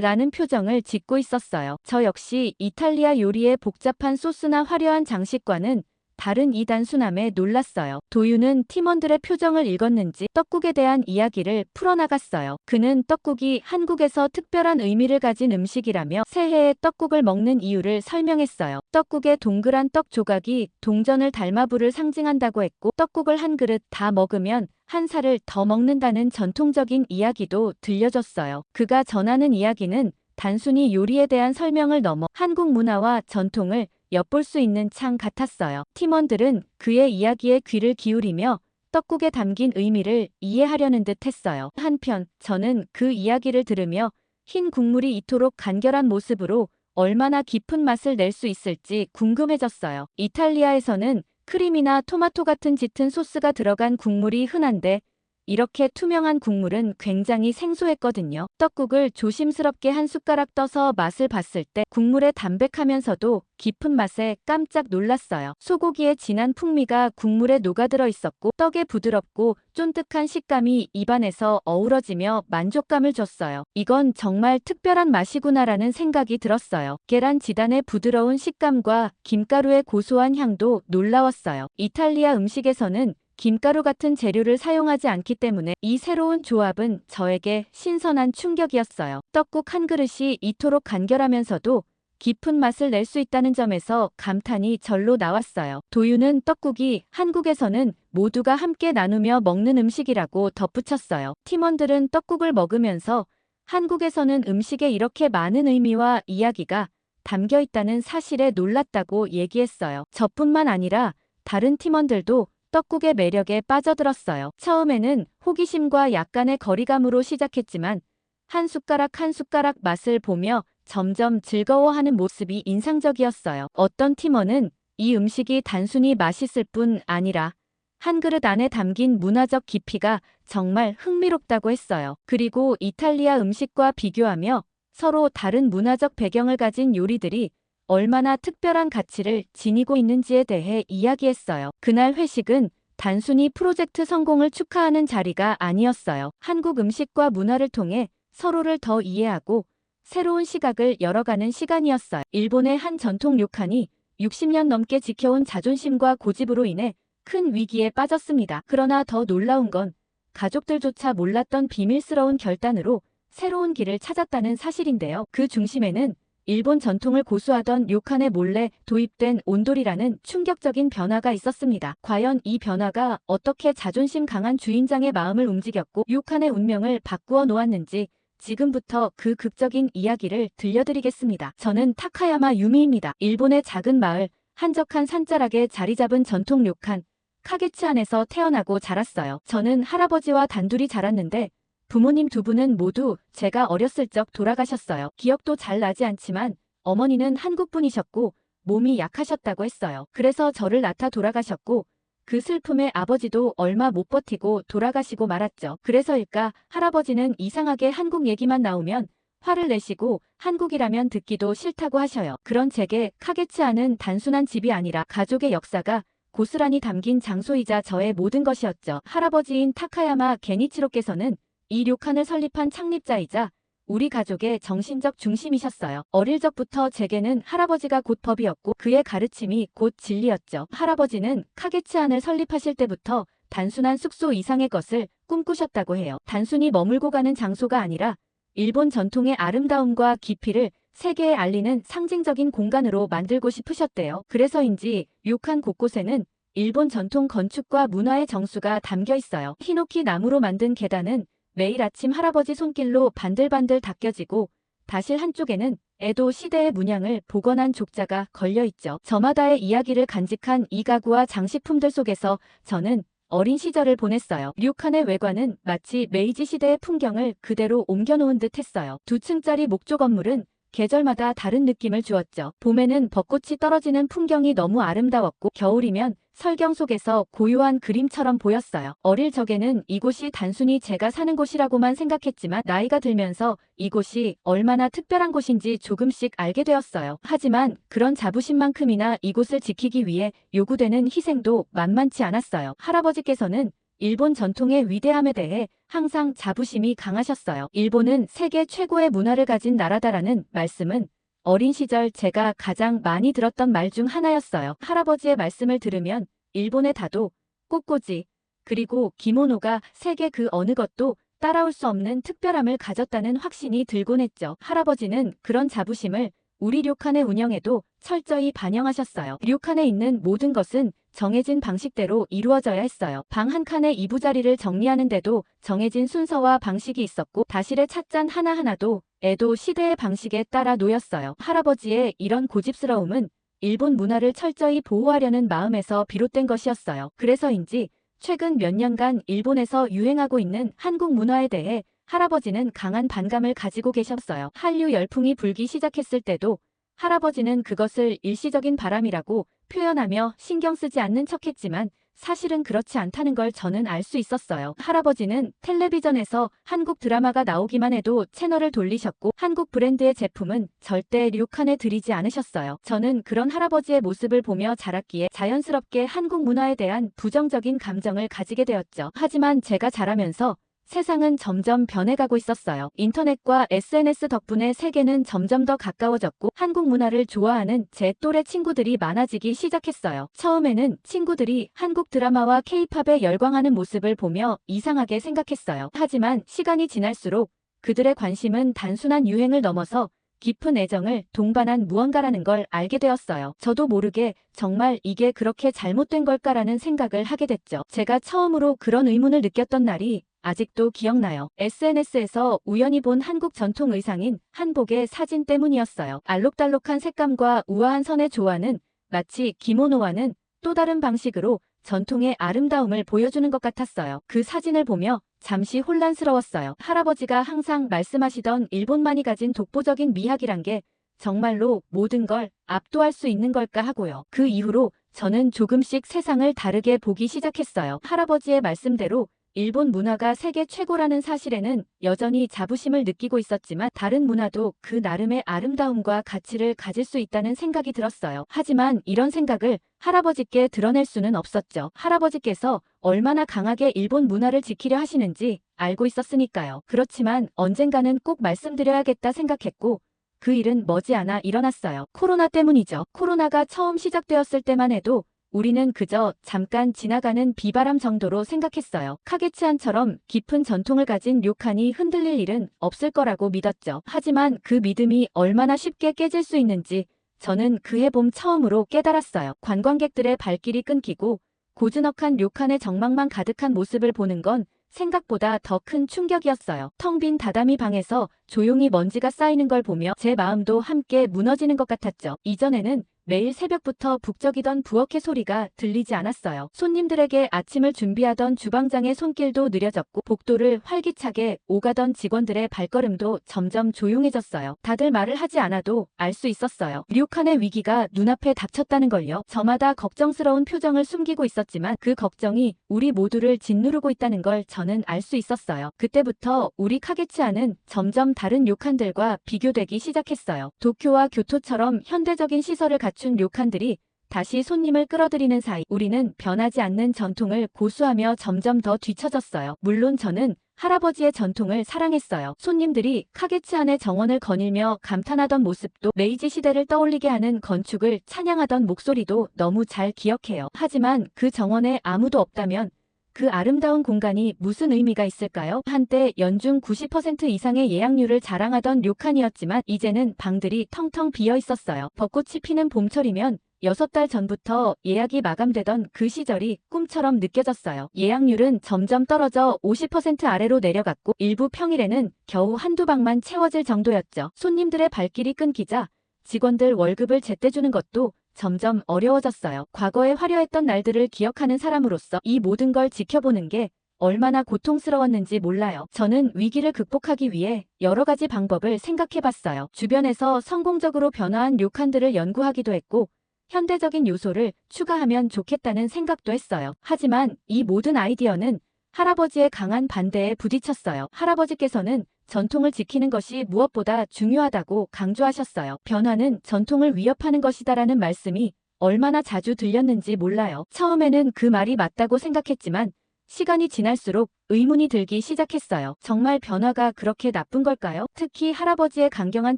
라는 표정을 짓고 있었어요. 저 역시 이탈리아 요리의 복잡한 소스나 화려한 장식과는 다른 이 단순함에 놀랐어요. 도윤은 팀원들의 표정을 읽었는지 떡국에 대한 이야기를 풀어나갔어요. 그는 떡국이 한국에서 특별한 의미를 가진 음식이라며 새해에 떡국을 먹는 이유를 설명했어요. 떡국의 동그란 떡 조각이 동전을 닮아부를 상징한다고 했고 떡국을 한 그릇 다 먹으면 한 살을 더 먹는다는 전통적인 이야기도 들려줬어요. 그가 전하는 이야기는 단순히 요리에 대한 설명을 넘어 한국 문화와 전통을 엿볼 수 있는 창 같았어요. 팀원들은 그의 이야기에 귀를 기울이며 떡국에 담긴 의미를 이해하려는 듯 했어요. 한편 저는 그 이야기를 들으며 흰 국물이 이토록 간결한 모습으로 얼마나 깊은 맛을 낼 수 있을지 궁금해졌어요. 이탈리아에서는 크림이나 토마토 같은 짙은 소스가 들어간 국물이 흔한데 이렇게 투명한 국물은 굉장히 생소했거든요. 떡국을 조심스럽게 한 숟가락 떠서 맛을 봤을 때 국물의 담백하면서도 깊은 맛에 깜짝 놀랐어요. 소고기의 진한 풍미가 국물에 녹아들어 있었고 떡의 부드럽고 쫀득한 식감이 입안에서 어우러지며 만족감을 줬어요. 이건 정말 특별한 맛이구나라는 생각이 들었어요. 계란 지단의 부드러운 식감과 김가루의 고소한 향도 놀라웠어요. 이탈리아 음식에서는 김가루 같은 재료를 사용하지 않기 때문에 이 새로운 조합은 저에게 신선한 충격이었어요. 떡국 한 그릇이 이토록 간결하면서도 깊은 맛을 낼 수 있다는 점에서 감탄이 절로 나왔어요. 도유는 떡국이 한국에서는 모두가 함께 나누며 먹는 음식이라고 덧붙였어요. 팀원들은 떡국을 먹으면서 한국에서는 음식에 이렇게 많은 의미와 이야기가 담겨 있다는 사실에 놀랐다고 얘기했어요. 저뿐만 아니라 다른 팀원들도 떡국의 매력에 빠져들었어요. 처음에는 호기심과 약간의 거리감으로 시작했지만 한 숟가락 한 숟가락 맛을 보며 점점 즐거워하는 모습이 인상적이었어요. 어떤 팀원은 이 음식이 단순히 맛있을 뿐 아니라 한 그릇 안에 담긴 문화적 깊이가 정말 흥미롭다고 했어요. 그리고 이탈리아 음식과 비교하며 서로 다른 문화적 배경을 가진 요리들이 얼마나 특별한 가치를 지니고 있는지에 대해 이야기했어요. 그날 회식은 단순히 프로젝트 성공을 축하하는 자리가 아니었어요. 한국 음식과 문화를 통해 서로를 더 이해하고 새로운 시각을 열어가는 시간이었어요. 일본의 한 전통 료칸이 60년 넘게 지켜온 자존심과 고집으로 인해 큰 위기에 빠졌습니다. 그러나 더 놀라운 건 가족들조차 몰랐던 비밀스러운 결단으로 새로운 길을 찾았다는 사실인데요. 그 중심에는 일본 전통을 고수하던 료칸에 몰래 도입된 온돌이라는 충격적인 변화가 있었습니다. 과연 이 변화가 어떻게 자존심 강한 주인장의 마음을 움직였고 료칸의 운명을 바꾸어 놓았는지 지금부터 그 극적인 이야기를 들려드리겠습니다. 저는 타카야마 유미입니다. 일본의 작은 마을, 한적한 산자락에 자리 잡은 전통 료칸, 카게츠안에서 태어나고 자랐어요. 저는 할아버지와 단둘이 자랐는데 부모님 두 분은 모두 제가 어렸을 적 돌아가셨어요. 기억도 잘 나지 않지만 어머니는 한국분이셨고 몸이 약하셨다고 했어요. 그래서 저를 낳다 돌아가셨고 그 슬픔에 아버지도 얼마 못 버티고 돌아가시고 말았죠. 그래서일까 할아버지는 이상하게 한국 얘기만 나오면 화를 내시고 한국이라면 듣기도 싫다고 하셔요. 그런 제게 카게츠안은 단순한 집이 아니라 가족의 역사가 고스란히 담긴 장소이자 저의 모든 것이었죠. 할아버지인 타카야마 게니치로께서는 이 료칸을 설립한 창립자이자 우리 가족의 정신적 중심이셨어요. 어릴 적부터 제게는 할아버지가 곧 법이었고 그의 가르침이 곧 진리였죠. 할아버지는 카게츠안을 설립하실 때부터 단순한 숙소 이상의 것을 꿈꾸셨다고 해요. 단순히 머물고 가는 장소가 아니라 일본 전통의 아름다움과 깊이를 세계에 알리는 상징적인 공간으로 만들고 싶으셨대요. 그래서인지 료칸 곳곳에는 일본 전통 건축과 문화의 정수가 담겨 있어요. 히노키 나무로 만든 계단은 매일 아침 할아버지 손길로 반들반들 닦여지고 다실 한쪽에는 에도 시대의 문양을 복원한 족자가 걸려있죠. 저마다의 이야기를 간직한 이 가구와 장식품들 속에서 저는 어린 시절을 보냈어요. 료칸의 외관은 마치 메이지 시대의 풍경을 그대로 옮겨놓은 듯 했어요. 2층짜리 목조 건물은 계절마다 다른 느낌을 주었죠. 봄에는 벚꽃이 떨어지는 풍경이 너무 아름다웠고 겨울이면 설경 속에서 고요한 그림처럼 보였어요. 어릴 적에는 이곳이 단순히 제가 사는 곳이라고만 생각했지만 나이가 들면서 이곳이 얼마나 특별한 곳인지 조금씩 알게 되었어요. 하지만 그런 자부심만큼이나 이곳을 지키기 위해 요구되는 희생도 만만치 않았어요. 할아버지께서는 일본 전통의 위대함에 대해 항상 자부심이 강하셨어요. 일본은 세계 최고의 문화를 가진 나라다라는 말씀은 어린 시절 제가 가장 많이 들었던 말 중 하나였어요. 할아버지의 말씀을 들으면 일본의 다도, 꽃꽂이, 그리고 기모노가 세계 그 어느 것도 따라올 수 없는 특별함을 가졌다는 확신이 들곤 했죠. 할아버지는 그런 자부심을 우리 료칸의 운영에도 철저히 반영하셨어요. 료칸에 있는 모든 것은 정해진 방식대로 이루어져야 했어요. 방 한 칸의 이부자리를 정리하는데도 정해진 순서와 방식이 있었고 다실의 찻잔 하나하나도 에도 시대의 방식에 따라 놓였어요. 할아버지의 이런 고집스러움은 일본 문화를 철저히 보호하려는 마음에서 비롯된 것이었어요. 그래서인지 최근 몇 년간 일본에서 유행하고 있는 한국 문화에 대해 할아버지는 강한 반감을 가지고 계셨어요. 한류 열풍이 불기 시작했을 때도 할아버지는 그것을 일시적인 바람이라고 표현하며 신경 쓰지 않는 척했지만 사실은 그렇지 않다는 걸 저는 알 수 있었어요. 할아버지는 텔레비전에서 한국 드라마가 나오기만 해도 채널을 돌리셨고 한국 브랜드의 제품은 절대 료칸에 들이지 않으셨어요. 저는 그런 할아버지의 모습을 보며 자랐기에 자연스럽게 한국 문화에 대한 부정적인 감정을 가지게 되었죠. 하지만 제가 자라면서 세상은 점점 변해가고 있었어요. 인터넷과 SNS 덕분에 세계는 점점 더 가까워졌고 한국 문화를 좋아하는 제 또래 친구들이 많아지기 시작했어요. 처음에는 친구들이 한국 드라마와 케이팝에 열광하는 모습을 보며 이상하게 생각했어요. 하지만 시간이 지날수록 그들의 관심은 단순한 유행을 넘어서 깊은 애정을 동반한 무언가라는 걸 알게 되었어요. 저도 모르게 정말 이게 그렇게 잘못된 걸까라는 생각을 하게 됐죠. 제가 처음으로 그런 의문을 느꼈던 날이 아직도 기억나요. SNS에서 우연히 본 한국 전통 의상인 한복의 사진 때문이었어요. 알록달록한 색감과 우아한 선의 조화는 마치 기모노와는 또 다른 방식으로 전통의 아름다움을 보여주는 것 같았어요. 그 사진을 보며 잠시 혼란스러웠어요. 할아버지가 항상 말씀하시던 일본만이 가진 독보적인 미학이란 게 정말로 모든 걸 압도할 수 있는 걸까 하고요. 그 이후로 저는 조금씩 세상을 다르게 보기 시작했어요. 할아버지의 말씀대로 일본 문화가 세계 최고라는 사실에는 여전히 자부심을 느끼고 있었지만 다른 문화도 그 나름의 아름다움과 가치를 가질 수 있다는 생각이 들었어요. 하지만 이런 생각을 할아버지께 드러낼 수는 없었죠. 할아버지께서 얼마나 강하게 일본 문화를 지키려 하시는지 알고 있었으니까요. 그렇지만 언젠가는 꼭 말씀드려야겠다 생각했고 그 일은 머지않아 일어났어요. 코로나 때문이죠. 코로나가 처음 시작되었을 때만 해도 우리는 그저 잠깐 지나가는 비바람 정도로 생각했어요. 카게츠한처럼 깊은 전통을 가진 료칸이 흔들릴 일은 없을 거라고 믿었죠. 하지만 그 믿음이 얼마나 쉽게 깨질 수 있는지 저는 그해 봄 처음으로 깨달았어요. 관광객들의 발길이 끊기고 고즈넉한 료칸의 정막만 가득한 모습을 보는 건 생각보다 더 큰 충격이었어요. 텅 빈 다다미 방에서 조용히 먼지가 쌓이는 걸 보며 제 마음도 함께 무너지는 것 같았죠. 이전에는 매일 새벽부터 북적이던 부엌의 소리가 들리지 않았어요. 손님들에게 아침을 준비하던 주방장의 손길도 느려졌고 복도를 활기차게 오가던 직원들의 발걸음도 점점 조용해졌어요. 다들 말을 하지 않아도 알 수 있었어요. 료칸의 위기가 눈앞에 닥쳤다는 걸요. 저마다 걱정스러운 표정을 숨기고 있었지만 그 걱정이 우리 모두를 짓누르고 있다는 걸 저는 알 수 있었어요. 그때부터 우리 카게츠아는 점점 다른 료칸들과 비교되기 시작했어요. 도쿄와 교토처럼 현대적인 시설을 갖춘 료칸들이 다시 손님을 끌어들이는 사이 우리는 변하지 않는 전통을 고수하며 점점 더 뒤처졌어요. 물론 저는 할아버지의 전통을 사랑했어요. 손님들이 카게츠안의 정원을 거닐며 감탄하던 모습도 메이지 시대를 떠올리게 하는 건축을 찬양하던 목소리도 너무 잘 기억해요. 하지만 그 정원에 아무도 없다면 그 아름다운 공간이 무슨 의미가 있을까요? 한때 연중 90% 이상의 예약률을 자랑하던 료칸이었지만 이제는 방들이 텅텅 비어 있었어요. 벚꽃이 피는 봄철이면 6달 전부터 예약이 마감되던 그 시절이 꿈처럼 느껴졌어요. 예약률은 점점 떨어져 50% 아래로 내려갔고 일부 평일에는 겨우 한두 방만 채워질 정도였죠. 손님들의 발길이 끊기자 직원들 월급을 제때 주는 것도 점점 어려워졌어요. 과거에 화려했던 날들을 기억하는 사람으로서 이 모든 걸 지켜보는 게 얼마나 고통스러웠는지 몰라요. 저는 위기를 극복하기 위해 여러 가지 방법을 생각해봤어요. 주변에서 성공적으로 변화한 료칸들을 연구하기도 했고 현대적인 요소를 추가하면 좋겠다는 생각도 했어요. 하지만 이 모든 아이디어는 할아버지의 강한 반대에 부딪혔어요. 할아버지께서는 전통을 지키는 것이 무엇보다 중요하다고 강조하셨어요. 변화는 전통을 위협하는 것이다라는 말씀이 얼마나 자주 들렸는지 몰라요. 처음에는 그 말이 맞다고 생각했지만 시간이 지날수록 의문이 들기 시작했어요. 정말 변화가 그렇게 나쁜 걸까요? 특히 할아버지의 강경한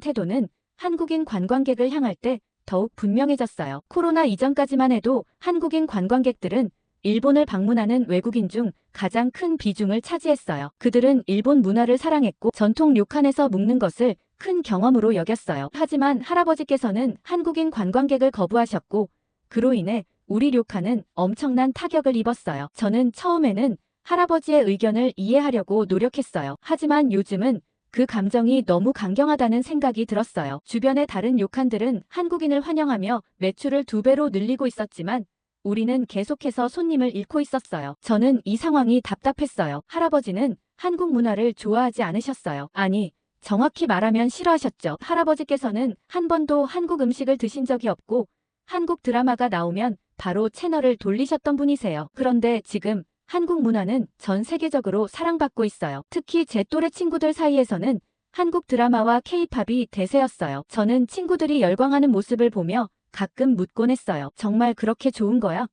태도는 한국인 관광객을 향할 때 더욱 분명해졌어요. 코로나 이전까지만 해도 한국인 관광객들은 일본을 방문하는 외국인 중 가장 큰 비중을 차지했어요. 그들은 일본 문화를 사랑했고 전통 료칸에서 묵는 것을 큰 경험으로 여겼어요. 하지만 할아버지께서는 한국인 관광객을 거부하셨고 그로 인해 우리 료칸은 엄청난 타격을 입었어요. 저는 처음에는 할아버지의 의견을 이해하려고 노력했어요. 하지만 요즘은 그 감정이 너무 강경하다는 생각이 들었어요. 주변의 다른 료칸들은 한국인을 환영하며 매출을 2배로 늘리고 있었지만 우리는 계속해서 손님을 잃고 있었어요. 저는 이 상황이 답답했어요. 할아버지는 한국 문화를 좋아하지 않으셨어요. 아니, 정확히 말하면 싫어하셨죠. 할아버지께서는 한 번도 한국 음식을 드신 적이 없고 한국 드라마가 나오면 바로 채널을 돌리셨던 분이세요. 그런데 지금 한국 문화는 전 세계적으로 사랑받고 있어요. 특히 제 또래 친구들 사이에서는 한국 드라마와 케이팝이 대세였어요. 저는 친구들이 열광하는 모습을 보며 가끔 묻곤 했어요. 정말 그렇게 좋은 거야?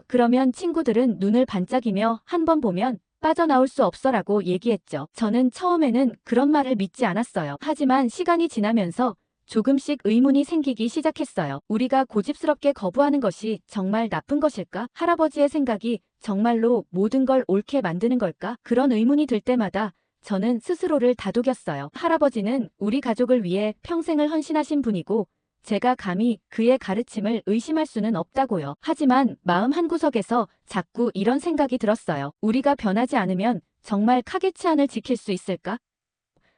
그러면 친구들은 눈을 반짝이며 한 번 보면 빠져나올 수 없어라고 얘기했죠. 저는 처음에는 그런 말을 믿지 않았어요. 하지만 시간이 지나면서 조금씩 의문이 생기기 시작했어요. 우리가 고집스럽게 거부하는 것이 정말 나쁜 것일까? 할아버지의 생각이 정말로 모든 걸 옳게 만드는 걸까? 그런 의문이 들 때마다 저는 스스로를 다독였어요. 할아버지는 우리 가족을 위해 평생을 헌신하신 분이고 제가 감히 그의 가르침을 의심할 수는 없다고요. 하지만 마음 한구석에서 자꾸 이런 생각이 들었어요. 우리가 변하지 않으면 정말 카게츠안을 지킬 수 있을까?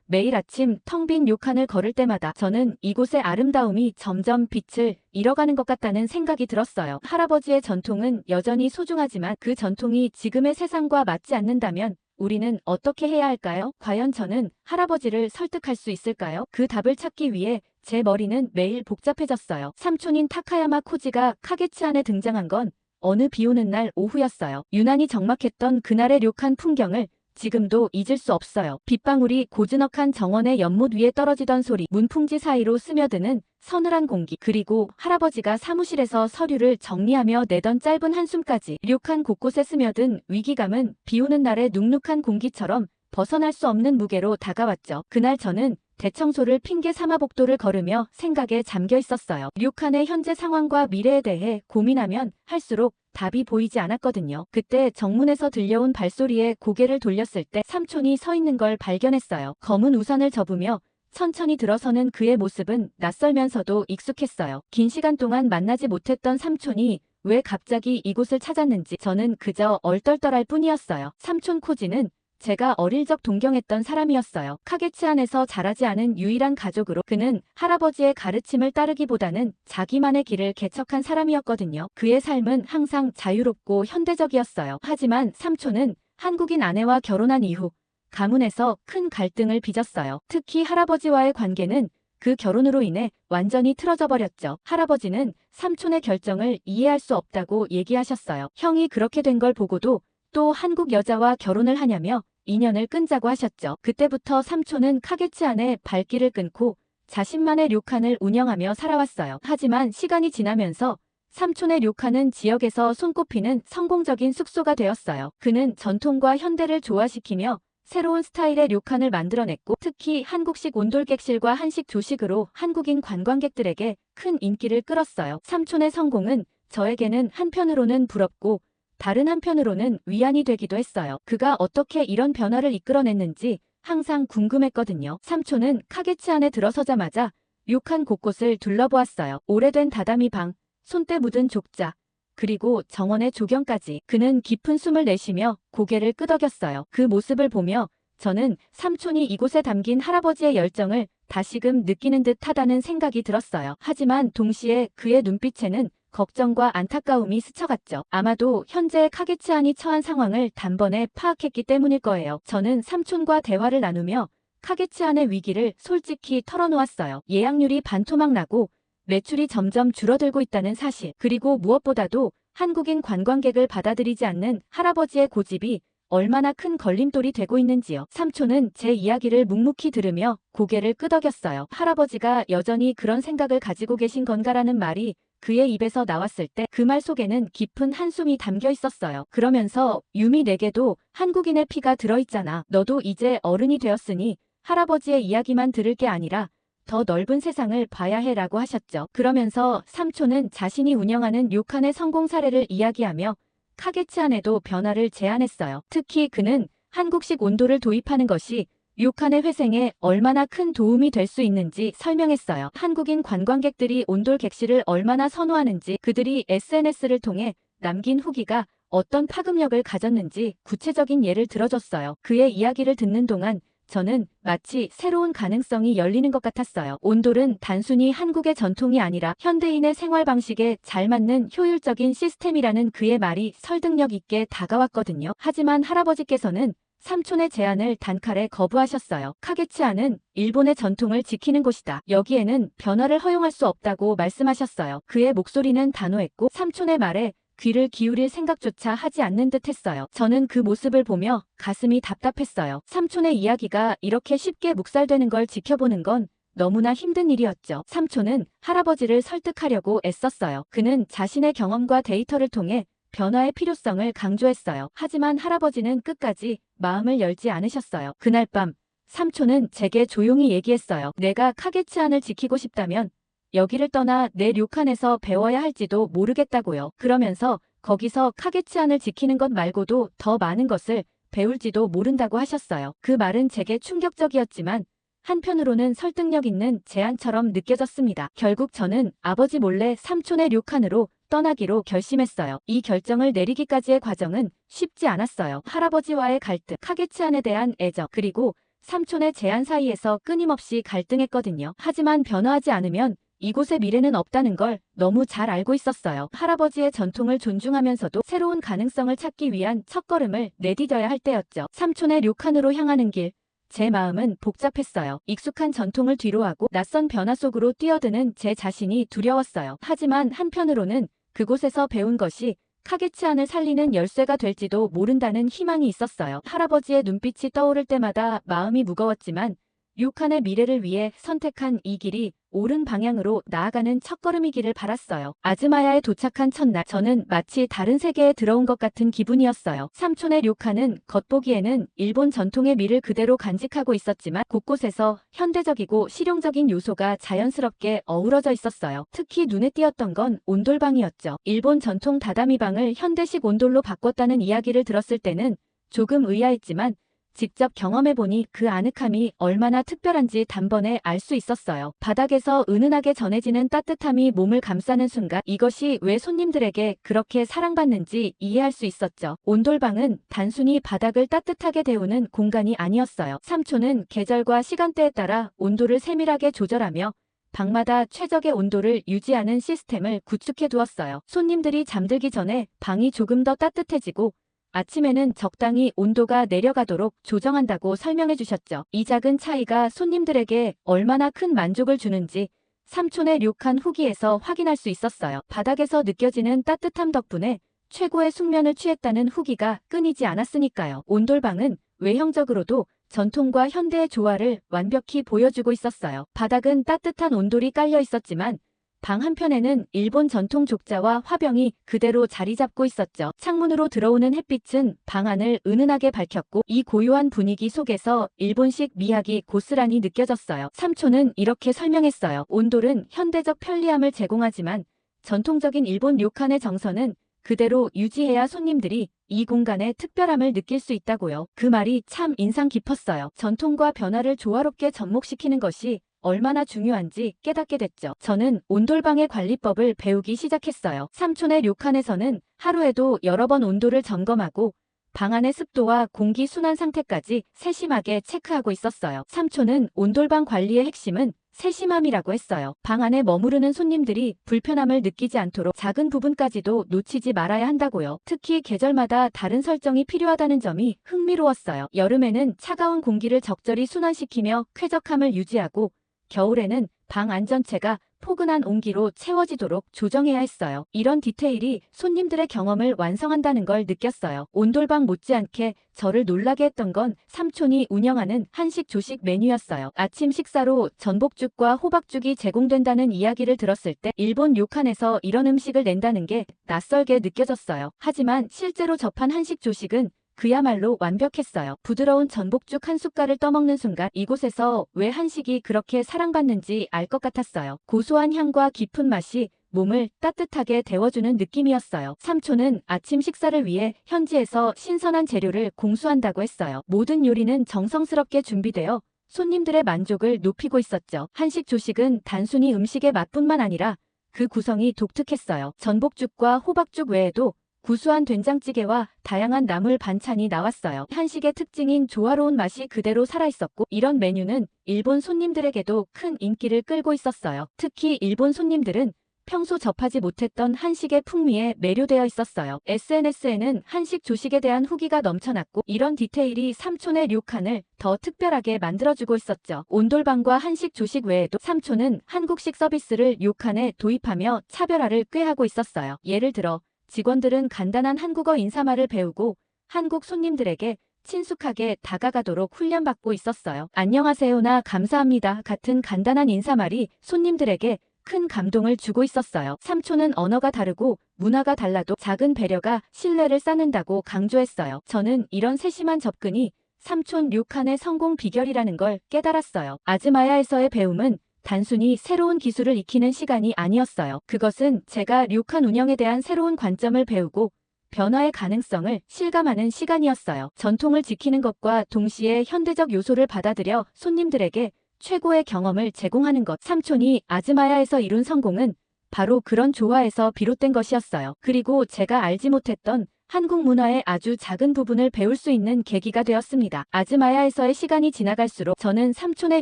매일 아침 텅 빈 료칸을 걸을 때마다 저는 이곳의 아름다움이 점점 빛을 잃어가는 것 같다는 생각이 들었어요. 할아버지의 전통은 여전히 소중하지만 그 전통이 지금의 세상과 맞지 않는다면 우리는 어떻게 해야 할까요? 과연 저는 할아버지를 설득할 수 있을까요? 그 답을 찾기 위해 제 머리는 매일 복잡해졌어요. 삼촌인 타카야마 코지가 카게츠안에 등장한 건 어느 비오는 날 오후였어요. 유난히 적막했던 그날의 료칸 풍경을 지금도 잊을 수 없어요. 빗방울이 고즈넉한 정원의 연못 위에 떨어지던 소리, 문풍지 사이로 스며드는 서늘한 공기, 그리고 할아버지가 사무실에서 서류를 정리하며 내던 짧은 한숨까지 료칸 곳곳에 스며든 위기감은 비오는 날의 눅눅한 공기처럼 벗어날 수 없는 무게로 다가왔죠. 그날 저는 대청소를 핑계 삼아 복도를 걸으며 생각에 잠겨 있었어요. 료칸의 현재 상황과 미래에 대해 고민하면 할수록 답이 보이지 않았거든요. 그때 정문에서 들려온 발소리에 고개를 돌렸을 때 삼촌이 서 있는 걸 발견했어요. 검은 우산을 접으며 천천히 들어서는 그의 모습은 낯설면서도 익숙했어요. 긴 시간 동안 만나지 못했던 삼촌이 왜 갑자기 이곳을 찾았는지 저는 그저 얼떨떨할 뿐이었어요. 삼촌 코지는 제가 어릴 적 동경했던 사람이었어요. 카게츠안에서 자라지 않은 유일한 가족으로 그는 할아버지의 가르침을 따르기보다는 자기만의 길을 개척한 사람이었거든요. 그의 삶은 항상 자유롭고 현대적이었어요. 하지만 삼촌은 한국인 아내와 결혼한 이후 가문에서 큰 갈등을 빚었어요. 특히 할아버지와의 관계는 그 결혼으로 인해 완전히 틀어져 버렸죠. 할아버지는 삼촌의 결정을 이해할 수 없다고 얘기하셨어요. 형이 그렇게 된 걸 보고도 또 한국 여자와 결혼을 하냐며 인연을 끊자고 하셨죠. 그때부터 삼촌은 카게츠안의 발길을 끊고 자신만의 료칸을 운영하며 살아왔어요. 하지만 시간이 지나면서 삼촌의 료칸은 지역에서 손꼽히는 성공적인 숙소가 되었어요. 그는 전통과 현대를 조화시키며 새로운 스타일의 료칸을 만들어냈고 특히 한국식 온돌객실과 한식 조식으로 한국인 관광객들에게 큰 인기를 끌었어요. 삼촌의 성공은 저에게는 한편으로는 부럽고 다른 한편으로는 위안이 되기도 했어요. 그가 어떻게 이런 변화를 이끌어냈는지 항상 궁금했거든요. 삼촌은 카게츠안에 들어서자마자 료칸 곳곳을 둘러보았어요. 오래된 다다미 방, 손때 묻은 족자, 그리고 정원의 조경까지. 그는 깊은 숨을 내쉬며 고개를 끄덕였어요. 그 모습을 보며 저는 삼촌이 이곳에 담긴 할아버지의 열정을 다시금 느끼는 듯하다는 생각이 들었어요. 하지만 동시에 그의 눈빛에는 걱정과 안타까움이 스쳐갔죠. 아마도 현재의 카게츠안이 처한 상황을 단번에 파악했기 때문일 거예요. 저는 삼촌과 대화를 나누며 카게츠안의 위기를 솔직히 털어놓았어요. 예약률이 반토막 나고 매출이 점점 줄어들고 있다는 사실, 그리고 무엇보다도 한국인 관광객을 받아들이지 않는 할아버지의 고집이 얼마나 큰 걸림돌이 되고 있는지요. 삼촌은 제 이야기를 묵묵히 들으며 고개를 끄덕였어요. 할아버지가 여전히 그런 생각을 가지고 계신 건가라는 말이 그의 입에서 나왔을 때 그 말 속에는 깊은 한숨이 담겨 있었어요. 그러면서 유미 내게도 한국인의 피가 들어있잖아. 너도 이제 어른이 되었으니 할아버지의 이야기만 들을 게 아니라 더 넓은 세상을 봐야 해 라고 하셨죠. 그러면서 삼촌은 자신이 운영하는 료칸의 성공 사례를 이야기하며 카게츠안에도 변화를 제안했어요. 특히 그는 한국식 온도를 도입하는 것이 료칸의 회생에 얼마나 큰 도움이 될 수 있는지 설명했어요. 한국인 관광객들이 온돌 객실을 얼마나 선호하는지, 그들이 SNS를 통해 남긴 후기가 어떤 파급력을 가졌는지 구체적인 예를 들어줬어요. 그의 이야기를 듣는 동안 저는 마치 새로운 가능성이 열리는 것 같았어요. 온돌은 단순히 한국의 전통이 아니라 현대인의 생활 방식에 잘 맞는 효율적인 시스템이라는 그의 말이 설득력 있게 다가왔거든요. 하지만 할아버지께서는 삼촌의 제안을 단칼에 거부하셨어요. 카게츠하는 일본의 전통을 지키는 곳이다. 여기에는 변화를 허용할 수 없다고 말씀하셨어요. 그의 목소리는 단호했고 삼촌의 말에 귀를 기울일 생각조차 하지 않는 듯 했어요. 저는 그 모습을 보며 가슴이 답답했어요. 삼촌의 이야기가 이렇게 쉽게 묵살되는 걸 지켜보는 건 너무나 힘든 일이었죠. 삼촌은 할아버지를 설득하려고 애썼어요. 그는 자신의 경험과 데이터를 통해 변화의 필요성을 강조했어요. 하지만 할아버지는 끝까지 마음을 열지 않으셨어요. 그날 밤 삼촌은 제게 조용히 얘기했어요. 내가 카게츠안을 지키고 싶다면 여기를 떠나 내 료칸에서 배워야 할지도 모르겠다고요. 그러면서 거기서 카게츠안을 지키는 것 말고도 더 많은 것을 배울지도 모른다고 하셨어요. 그 말은 제게 충격적이었지만 한편으로는 설득력 있는 제안처럼 느껴졌습니다. 결국 저는 아버지 몰래 삼촌의 료칸으로 떠나기로 결심했어요. 이 결정을 내리기까지의 과정은 쉽지 않았어요. 할아버지와의 갈등, 카게츠안에 대한 애정, 그리고 삼촌의 제안 사이에서 끊임없이 갈등했거든요. 하지만 변화하지 않으면 이곳의 미래는 없다는 걸 너무 잘 알고 있었어요. 할아버지의 전통을 존중하면서도 새로운 가능성을 찾기 위한 첫걸음을 내디뎌야 할 때였죠. 삼촌의 료칸으로 향하는 길. 제 마음은 복잡했어요. 익숙한 전통을 뒤로하고 낯선 변화 속으로 뛰어드는 제 자신이 두려웠어요. 하지만 한편으로는 그곳에서 배운 것이 카게츠안을 살리는 열쇠가 될지도 모른다는 희망이 있었어요. 할아버지의 눈빛이 떠오를 때마다 마음이 무거웠지만 료칸의 미래를 위해 선택한 이 길이 옳은 방향으로 나아가는 첫걸음이기를 바랐어요. 아즈마야에 도착한 첫날 저는 마치 다른 세계에 들어온 것 같은 기분이었어요. 삼촌의 료칸은 겉보기에는 일본 전통의 미를 그대로 간직하고 있었지만 곳곳에서 현대적이고 실용적인 요소가 자연스럽게 어우러져 있었어요. 특히 눈에 띄었던 건 온돌방이었죠. 일본 전통 다다미방을 현대식 온돌로 바꿨다는 이야기를 들었을 때는 조금 의아했지만 직접 경험해보니 그 아늑함이 얼마나 특별한지 단번에 알 수 있었어요. 바닥에서 은은하게 전해지는 따뜻함이 몸을 감싸는 순간 이것이 왜 손님들에게 그렇게 사랑받는지 이해할 수 있었죠. 온돌방은 단순히 바닥을 따뜻하게 데우는 공간이 아니었어요. 삼촌은 계절과 시간대에 따라 온도를 세밀하게 조절하며 방마다 최적의 온도를 유지하는 시스템을 구축해 두었어요. 손님들이 잠들기 전에 방이 조금 더 따뜻해지고 아침에는 적당히 온도가 내려가도록 조정한다고 설명해 주셨죠. 이 작은 차이가 손님들에게 얼마나 큰 만족을 주는지 삼촌의 료칸 후기에서 확인할 수 있었어요. 바닥에서 느껴지는 따뜻함 덕분에 최고의 숙면을 취했다는 후기가 끊이지 않았으니까요. 온돌방은 외형적으로도 전통과 현대의 조화를 완벽히 보여주고 있었어요. 바닥은 따뜻한 온돌이 깔려 있었지만 방 한편에는 일본 전통 족자와 화병이 그대로 자리 잡고 있었죠. 창문으로 들어오는 햇빛은 방 안을 은은하게 밝혔고 이 고요한 분위기 속에서 일본식 미학이 고스란히 느껴졌어요. 삼촌은 이렇게 설명했어요. 온돌은 현대적 편리함을 제공하지만 전통적인 일본 료칸의 정서는 그대로 유지해야 손님들이 이 공간의 특별함을 느낄 수 있다고요. 그 말이 참 인상 깊었어요. 전통과 변화를 조화롭게 접목시키는 것이 얼마나 중요한지 깨닫게 됐죠. 저는 온돌방의 관리법을 배우기 시작했어요. 삼촌의 료칸에서는 하루에도 여러 번 온도를 점검하고 방 안의 습도와 공기 순환 상태까지 세심하게 체크하고 있었어요. 삼촌은 온돌방 관리의 핵심은 세심함이라고 했어요. 방 안에 머무르는 손님들이 불편함을 느끼지 않도록 작은 부분까지도 놓치지 말아야 한다고요. 특히 계절마다 다른 설정이 필요하다는 점이 흥미로웠어요. 여름에는 차가운 공기를 적절히 순환시키며 쾌적함을 유지하고 겨울에는 방 안 전체가 포근한 온기로 채워지도록 조정해야 했어요. 이런 디테일이 손님들의 경험을 완성한다는 걸 느꼈어요. 온돌방 못지않게 저를 놀라게 했던 건 삼촌이 운영하는 한식 조식 메뉴였어요. 아침 식사로 전복죽과 호박죽이 제공된다는 이야기를 들었을 때 일본 료칸에서 이런 음식을 낸다는 게 낯설게 느껴졌어요. 하지만 실제로 접한 한식 조식은 그야말로 완벽했어요. 부드러운 전복죽 한 숟갈을 떠먹는 순간 이곳에서 왜 한식이 그렇게 사랑받는지 알 것 같았어요. 고소한 향과 깊은 맛이 몸을 따뜻하게 데워주는 느낌이었어요. 삼촌은 아침 식사를 위해 현지에서 신선한 재료를 공수한다고 했어요. 모든 요리는 정성스럽게 준비되어 손님들의 만족을 높이고 있었죠. 한식 조식은 단순히 음식의 맛뿐만 아니라 그 구성이 독특했어요. 전복죽과 호박죽 외에도 구수한 된장찌개와 다양한 나물 반찬이 나왔어요. 한식의 특징인 조화로운 맛이 그대로 살아있었고 이런 메뉴는 일본 손님들에게도 큰 인기를 끌고 있었어요. 특히 일본 손님들은 평소 접하지 못했던 한식의 풍미에 매료되어 있었어요. SNS에는 한식 조식에 대한 후기가 넘쳐났고 이런 디테일이 삼촌의 료칸을 더 특별하게 만들어주고 있었죠. 온돌방과 한식 조식 외에도 삼촌은 한국식 서비스를 료칸에 도입하며 차별화를 꾀하고 있었어요. 예를 들어 직원들은 간단한 한국어 인사말을 배우고 한국 손님들에게 친숙하게 다가가도록 훈련받고 있었어요. 안녕하세요나 감사합니다 같은 간단한 인사말이 손님들에게 큰 감동을 주고 있었어요. 삼촌은 언어가 다르고 문화가 달라도 작은 배려가 신뢰를 쌓는다고 강조했어요. 저는 이런 세심한 접근이 삼촌 료칸의 성공 비결이라는 걸 깨달았어요. 아즈마야에서의 배움은 단순히 새로운 기술을 익히는 시간이 아니었어요. 그것은 제가 료칸 운영에 대한 새로운 관점을 배우고 변화의 가능성을 실감하는 시간이었어요. 전통을 지키는 것과 동시에 현대적 요소를 받아들여 손님들에게 최고의 경험을 제공하는 것. 삼촌이 아즈마야에서 이룬 성공은 바로 그런 조화에서 비롯된 것이었어요. 그리고 제가 알지 못했던 한국 문화의 아주 작은 부분을 배울 수 있는 계기가 되었습니다. 아즈마야에서의 시간이 지나갈수록 저는 삼촌의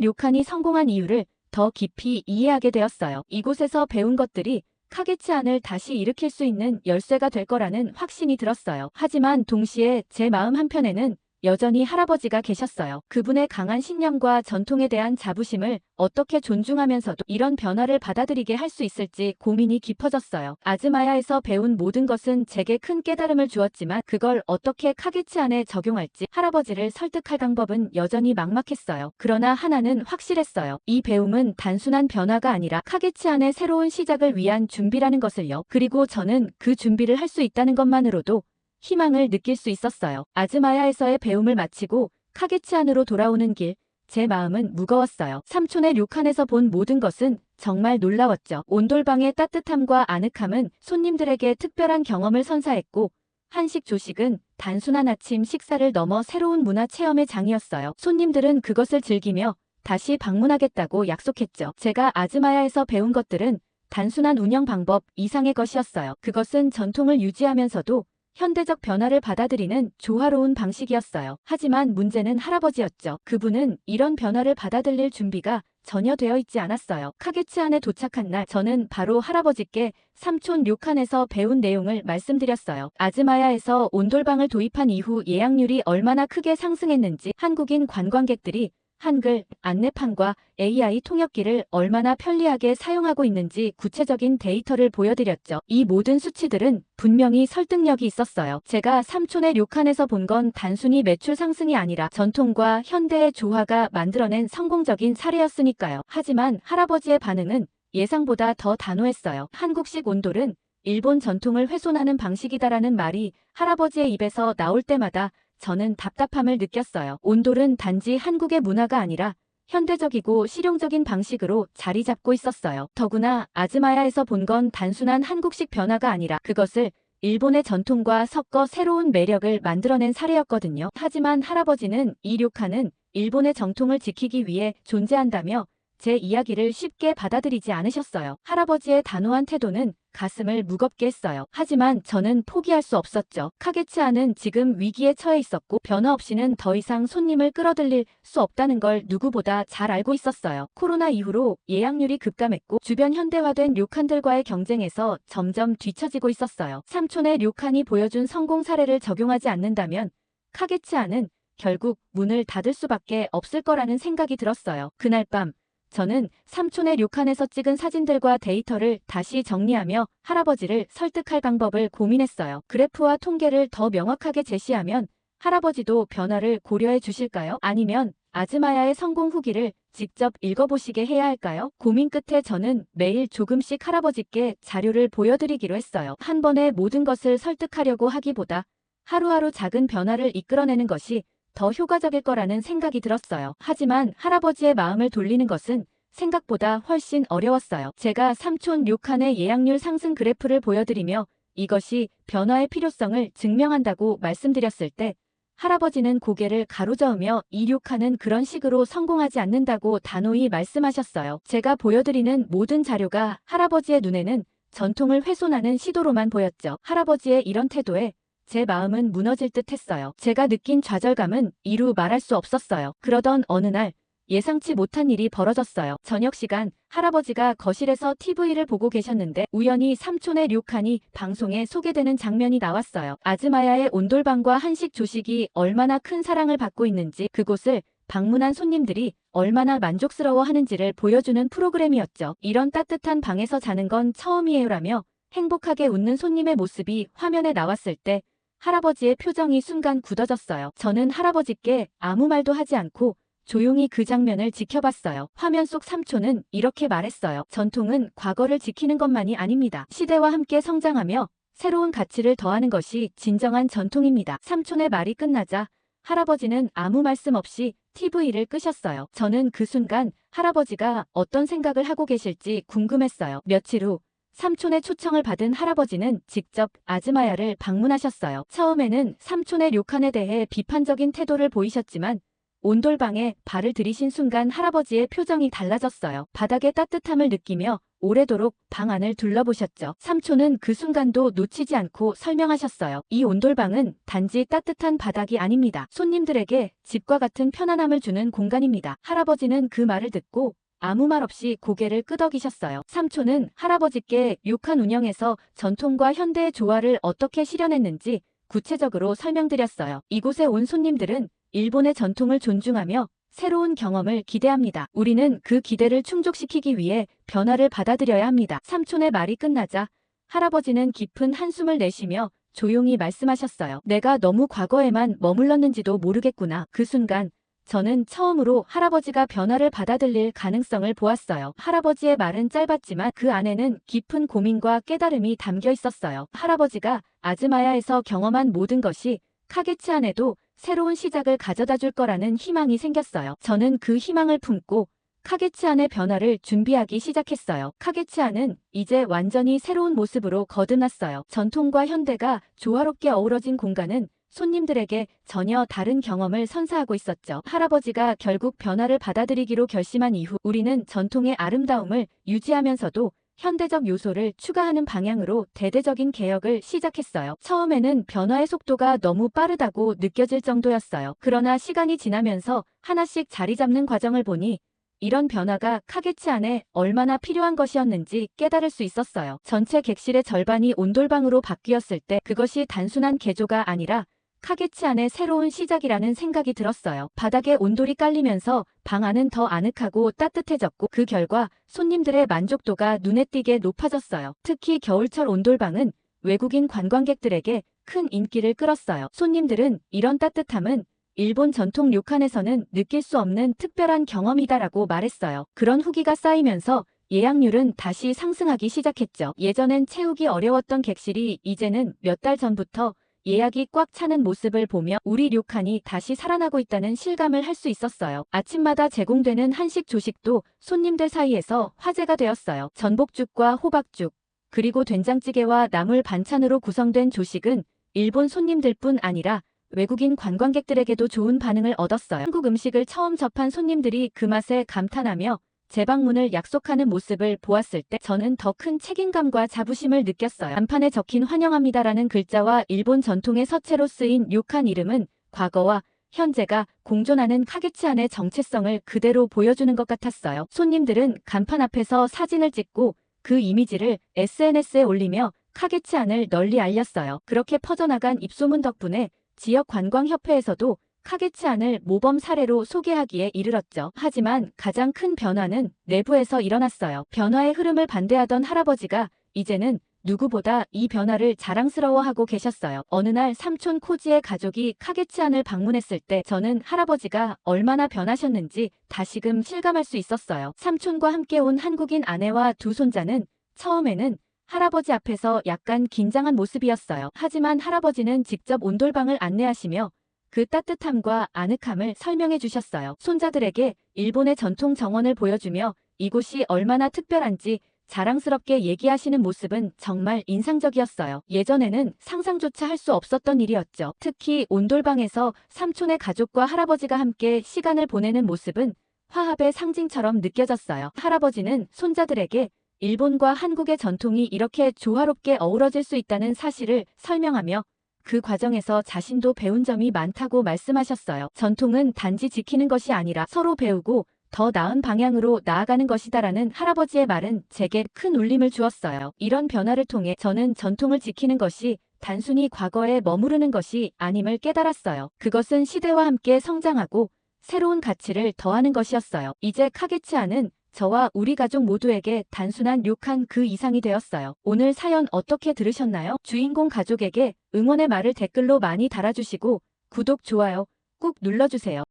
료칸이 성공한 이유를 더 깊이 이해하게 되었어요. 이곳에서 배운 것들이 카게츠안을 다시 일으킬 수 있는 열쇠가 될 거라는 확신이 들었어요. 하지만 동시에 제 마음 한편에는 여전히 할아버지가 계셨어요. 그분의 강한 신념과 전통에 대한 자부심을 어떻게 존중하면서도 이런 변화를 받아들이게 할 수 있을지 고민이 깊어졌어요. 아즈마야에서 배운 모든 것은 제게 큰 깨달음을 주었지만 그걸 어떻게 카게츠안에 적용할지 할아버지를 설득할 방법은 여전히 막막했어요. 그러나 하나는 확실했어요. 이 배움은 단순한 변화가 아니라 카게츠안의 새로운 시작을 위한 준비라는 것을요. 그리고 저는 그 준비를 할 수 있다는 것만으로도 희망을 느낄 수 있었어요. 아즈마야에서의 배움을 마치고 카게츠안으로 돌아오는 길, 제 마음은 무거웠어요. 삼촌의 료칸에서 본 모든 것은 정말 놀라웠죠. 온돌방의 따뜻함과 아늑함은 손님들에게 특별한 경험을 선사했고 한식 조식은 단순한 아침 식사를 넘어 새로운 문화 체험의 장이었어요. 손님들은 그것을 즐기며 다시 방문하겠다고 약속했죠. 제가 아즈마야에서 배운 것들은 단순한 운영 방법 이상의 것이었어요. 그것은 전통을 유지하면서도 현대적 변화를 받아들이는 조화로운 방식이었어요. 하지만 문제는 할아버지였죠. 그분은 이런 변화를 받아들일 준비가 전혀 되어 있지 않았어요. 카게츠안에 도착한 날 저는 바로 할아버지께 삼촌 료칸에서 배운 내용을 말씀드렸어요. 아즈마야에서 온돌방을 도입한 이후 예약률이 얼마나 크게 상승했는지, 한국인 관광객들이 한글, 안내판과 AI 통역기를 얼마나 편리하게 사용하고 있는지 구체적인 데이터를 보여드렸죠. 이 모든 수치들은 분명히 설득력이 있었어요. 제가 삼촌의 료칸에서 본 건 단순히 매출 상승이 아니라 전통과 현대의 조화가 만들어낸 성공적인 사례였으니까요. 하지만 할아버지의 반응은 예상보다 더 단호했어요. 한국식 온돌은 일본 전통을 훼손하는 방식이다라는 말이 할아버지의 입에서 나올 때마다 저는 답답함을 느꼈어요. 온돌은 단지 한국의 문화가 아니라 현대적이고 실용적인 방식으로 자리 잡고 있었어요. 더구나 아즈마야에서 본 건 단순한 한국식 변화가 아니라 그것을 일본의 전통과 섞어 새로운 매력을 만들어낸 사례였거든요. 하지만 할아버지는 이 료칸은 일본의 정통을 지키기 위해 존재한다며 제 이야기를 쉽게 받아들이지 않으셨어요. 할아버지의 단호한 태도는 가슴을 무겁게 했어요. 하지만 저는 포기할 수 없었죠. 카게츠안은 지금 위기에 처해 있었고 변화 없이는 더 이상 손님을 끌어들일 수 없다는 걸 누구보다 잘 알고 있었어요. 코로나 이후로 예약률이 급감했고 주변 현대화된 료칸들과의 경쟁에서 점점 뒤처지고 있었어요. 삼촌의 료칸이 보여준 성공 사례를 적용하지 않는다면 카게츠안은 결국 문을 닫을 수밖에 없을 거라는 생각이 들었어요. 그날 밤 저는 삼촌의 료칸에서 찍은 사진들과 데이터를 다시 정리하며 할아버지를 설득할 방법을 고민했어요. 그래프와 통계를 더 명확하게 제시하면 할아버지도 변화를 고려해 주실까요? 아니면 아즈마야의 성공 후기를 직접 읽어보시게 해야 할까요? 고민 끝에 저는 매일 조금씩 할아버지께 자료를 보여드리기로 했어요. 한 번에 모든 것을 설득하려고 하기보다 하루하루 작은 변화를 이끌어내는 것이 더 효과적일 거라는 생각이 들었어요. 하지만 할아버지의 마음을 돌리는 것은 생각보다 훨씬 어려웠어요. 제가 삼촌 료칸의 예약률 상승 그래프를 보여드리며 이것이 변화의 필요성을 증명한다고 말씀드렸을 때 할아버지는 고개를 가로저으며 이 료칸은 그런 식으로 성공하지 않는다고 단호히 말씀하셨어요. 제가 보여드리는 모든 자료가 할아버지의 눈에는 전통을 훼손하는 시도로만 보였죠. 할아버지의 이런 태도에 제 마음은 무너질 듯 했어요. 제가 느낀 좌절감은 이루 말할 수 없었어요. 그러던 어느 날 예상치 못한 일이 벌어졌어요. 저녁 시간 할아버지가 거실에서 TV를 보고 계셨는데 우연히 삼촌의 료칸이 방송에 소개되는 장면이 나왔어요. 아즈마야의 온돌방과 한식 조식이 얼마나 큰 사랑을 받고 있는지, 그곳을 방문한 손님들이 얼마나 만족스러워하는지를 보여주는 프로그램이었죠. 이런 따뜻한 방에서 자는 건 처음이에요라며 행복하게 웃는 손님의 모습이 화면에 나왔을 때 할아버지의 표정이 순간 굳어졌어요. 저는 할아버지께 아무 말도 하지 않고 조용히 그 장면을 지켜봤어요. 화면 속 삼촌은 이렇게 말했어요. 전통은 과거를 지키는 것만이 아닙니다. 시대와 함께 성장하며 새로운 가치를 더하는 것이 진정한 전통입니다. 삼촌의 말이 끝나자 할아버지는 아무 말씀 없이 TV를 끄셨어요. 저는 그 순간 할아버지가 어떤 생각을 하고 계실지 궁금했어요. 며칠 후 삼촌의 초청을 받은 할아버지는 직접 아즈마야를 방문하셨어요. 처음에는 삼촌의 료칸에 대해 비판적인 태도를 보이셨지만 온돌방에 발을 들이신 순간 할아버지의 표정이 달라졌어요. 바닥의 따뜻함을 느끼며 오래도록 방 안을 둘러보셨죠. 삼촌은 그 순간도 놓치지 않고 설명하셨어요. 이 온돌방은 단지 따뜻한 바닥이 아닙니다. 손님들에게 집과 같은 편안함을 주는 공간입니다. 할아버지는 그 말을 듣고 아무 말 없이 고개를 끄덕이셨어요. 삼촌은 할아버지께 료칸 운영에서 전통과 현대의 조화를 어떻게 실현했는지 구체적으로 설명드렸어요. 이곳에 온 손님들은 일본의 전통을 존중하며 새로운 경험을 기대합니다. 우리는 그 기대를 충족시키기 위해 변화를 받아들여야 합니다. 삼촌의 말이 끝나자 할아버지는 깊은 한숨을 내쉬며 조용히 말씀하셨어요. 내가 너무 과거에만 머물렀는지도 모르겠구나. 그 순간 저는 처음으로 할아버지가 변화를 받아들일 가능성을 보았어요. 할아버지의 말은 짧았지만 그 안에는 깊은 고민과 깨달음이 담겨 있었어요. 할아버지가 아즈마야에서 경험한 모든 것이 카게츠안에도 새로운 시작을 가져다 줄 거라는 희망이 생겼어요. 저는 그 희망을 품고 카게츠안의 변화를 준비하기 시작했어요. 카게츠안은 이제 완전히 새로운 모습으로 거듭났어요. 전통과 현대가 조화롭게 어우러진 공간은 손님들에게 전혀 다른 경험을 선사하고 있었죠. 할아버지가 결국 변화를 받아들이기로 결심한 이후 우리는 전통의 아름다움을 유지하면서도 현대적 요소를 추가하는 방향으로 대대적인 개혁을 시작했어요. 처음에는 변화의 속도가 너무 빠르다고 느껴질 정도였어요. 그러나 시간이 지나면서 하나씩 자리 잡는 과정을 보니 이런 변화가 카게츠안에 얼마나 필요한 것이었는지 깨달을 수 있었어요. 전체 객실의 절반이 온돌방으로 바뀌었을 때 그것이 단순한 개조가 아니라 카게츠안의 새로운 시작이라는 생각이 들었어요. 바닥에 온돌이 깔리면서 방 안은 더 아늑하고 따뜻해졌고 그 결과 손님들의 만족도가 눈에 띄게 높아졌어요. 특히 겨울철 온돌방은 외국인 관광객들에게 큰 인기를 끌었어요. 손님들은 이런 따뜻함은 일본 전통 료칸에서는 느낄 수 없는 특별한 경험이다라고 말했어요. 그런 후기가 쌓이면서 예약률은 다시 상승하기 시작했죠. 예전엔 채우기 어려웠던 객실이 이제는 몇 달 전부터 예약이 꽉 차는 모습을 보며 우리 료칸이 다시 살아나고 있다는 실감을 할 수 있었어요. 아침마다 제공되는 한식 조식도 손님들 사이에서 화제가 되었어요. 전복죽과 호박죽, 그리고 된장찌개와 나물 반찬으로 구성된 조식은 일본 손님들뿐 아니라 외국인 관광객들에게도 좋은 반응을 얻었어요. 한국 음식을 처음 접한 손님들이 그 맛에 감탄하며 재방문을 약속하는 모습을 보았을 때 저는 더 큰 책임감과 자부심을 느꼈어요. 간판에 적힌 환영합니다라는 글자와 일본 전통의 서체로 쓰인 료칸 이름은 과거와 현재가 공존하는 카게츠안의 정체성을 그대로 보여주는 것 같았어요. 손님들은 간판 앞에서 사진을 찍고 그 이미지를 SNS에 올리며 카게츠안을 널리 알렸어요. 그렇게 퍼져나간 입소문 덕분에 지역 관광협회에서도 카게츠안을 모범 사례로 소개하기에 이르렀죠. 하지만 가장 큰 변화는 내부에서 일어났어요. 변화의 흐름을 반대하던 할아버지가 이제는 누구보다 이 변화를 자랑스러워하고 계셨어요. 어느 날 삼촌 코지의 가족이 카게츠안을 방문했을 때 저는 할아버지가 얼마나 변하셨는지 다시금 실감할 수 있었어요. 삼촌과 함께 온 한국인 아내와 두 손자는 처음에는 할아버지 앞에서 약간 긴장한 모습이었어요. 하지만 할아버지는 직접 온돌방을 안내하시며 그 따뜻함과 아늑함을 설명해 주셨어요. 손자들에게 일본의 전통 정원을 보여주며 이곳이 얼마나 특별한지 자랑스럽게 얘기하시는 모습은 정말 인상적이었어요. 예전에는 상상조차 할 수 없었던 일이었죠. 특히 온돌방에서 삼촌의 가족과 할아버지가 함께 시간을 보내는 모습은 화합의 상징처럼 느껴졌어요. 할아버지는 손자들에게 일본과 한국의 전통이 이렇게 조화롭게 어우러질 수 있다는 사실을 설명하며 그 과정에서 자신도 배운 점이 많다고 말씀하셨어요. 전통은 단지 지키는 것이 아니라 서로 배우고 더 나은 방향으로 나아가는 것이다라는 할아버지의 말은 제게 큰 울림을 주었어요. 이런 변화를 통해 저는 전통을 지키는 것이 단순히 과거에 머무르는 것이 아님을 깨달았어요. 그것은 시대와 함께 성장하고 새로운 가치를 더하는 것이었어요. 이제 카게치아는 저와 우리 가족 모두에게 단순한 료칸 그 이상이 되었어요. 오늘 사연 어떻게 들으셨나요? 주인공 가족에게 응원의 말을 댓글로 많이 달아주시고 구독, 좋아요 꾹 눌러주세요.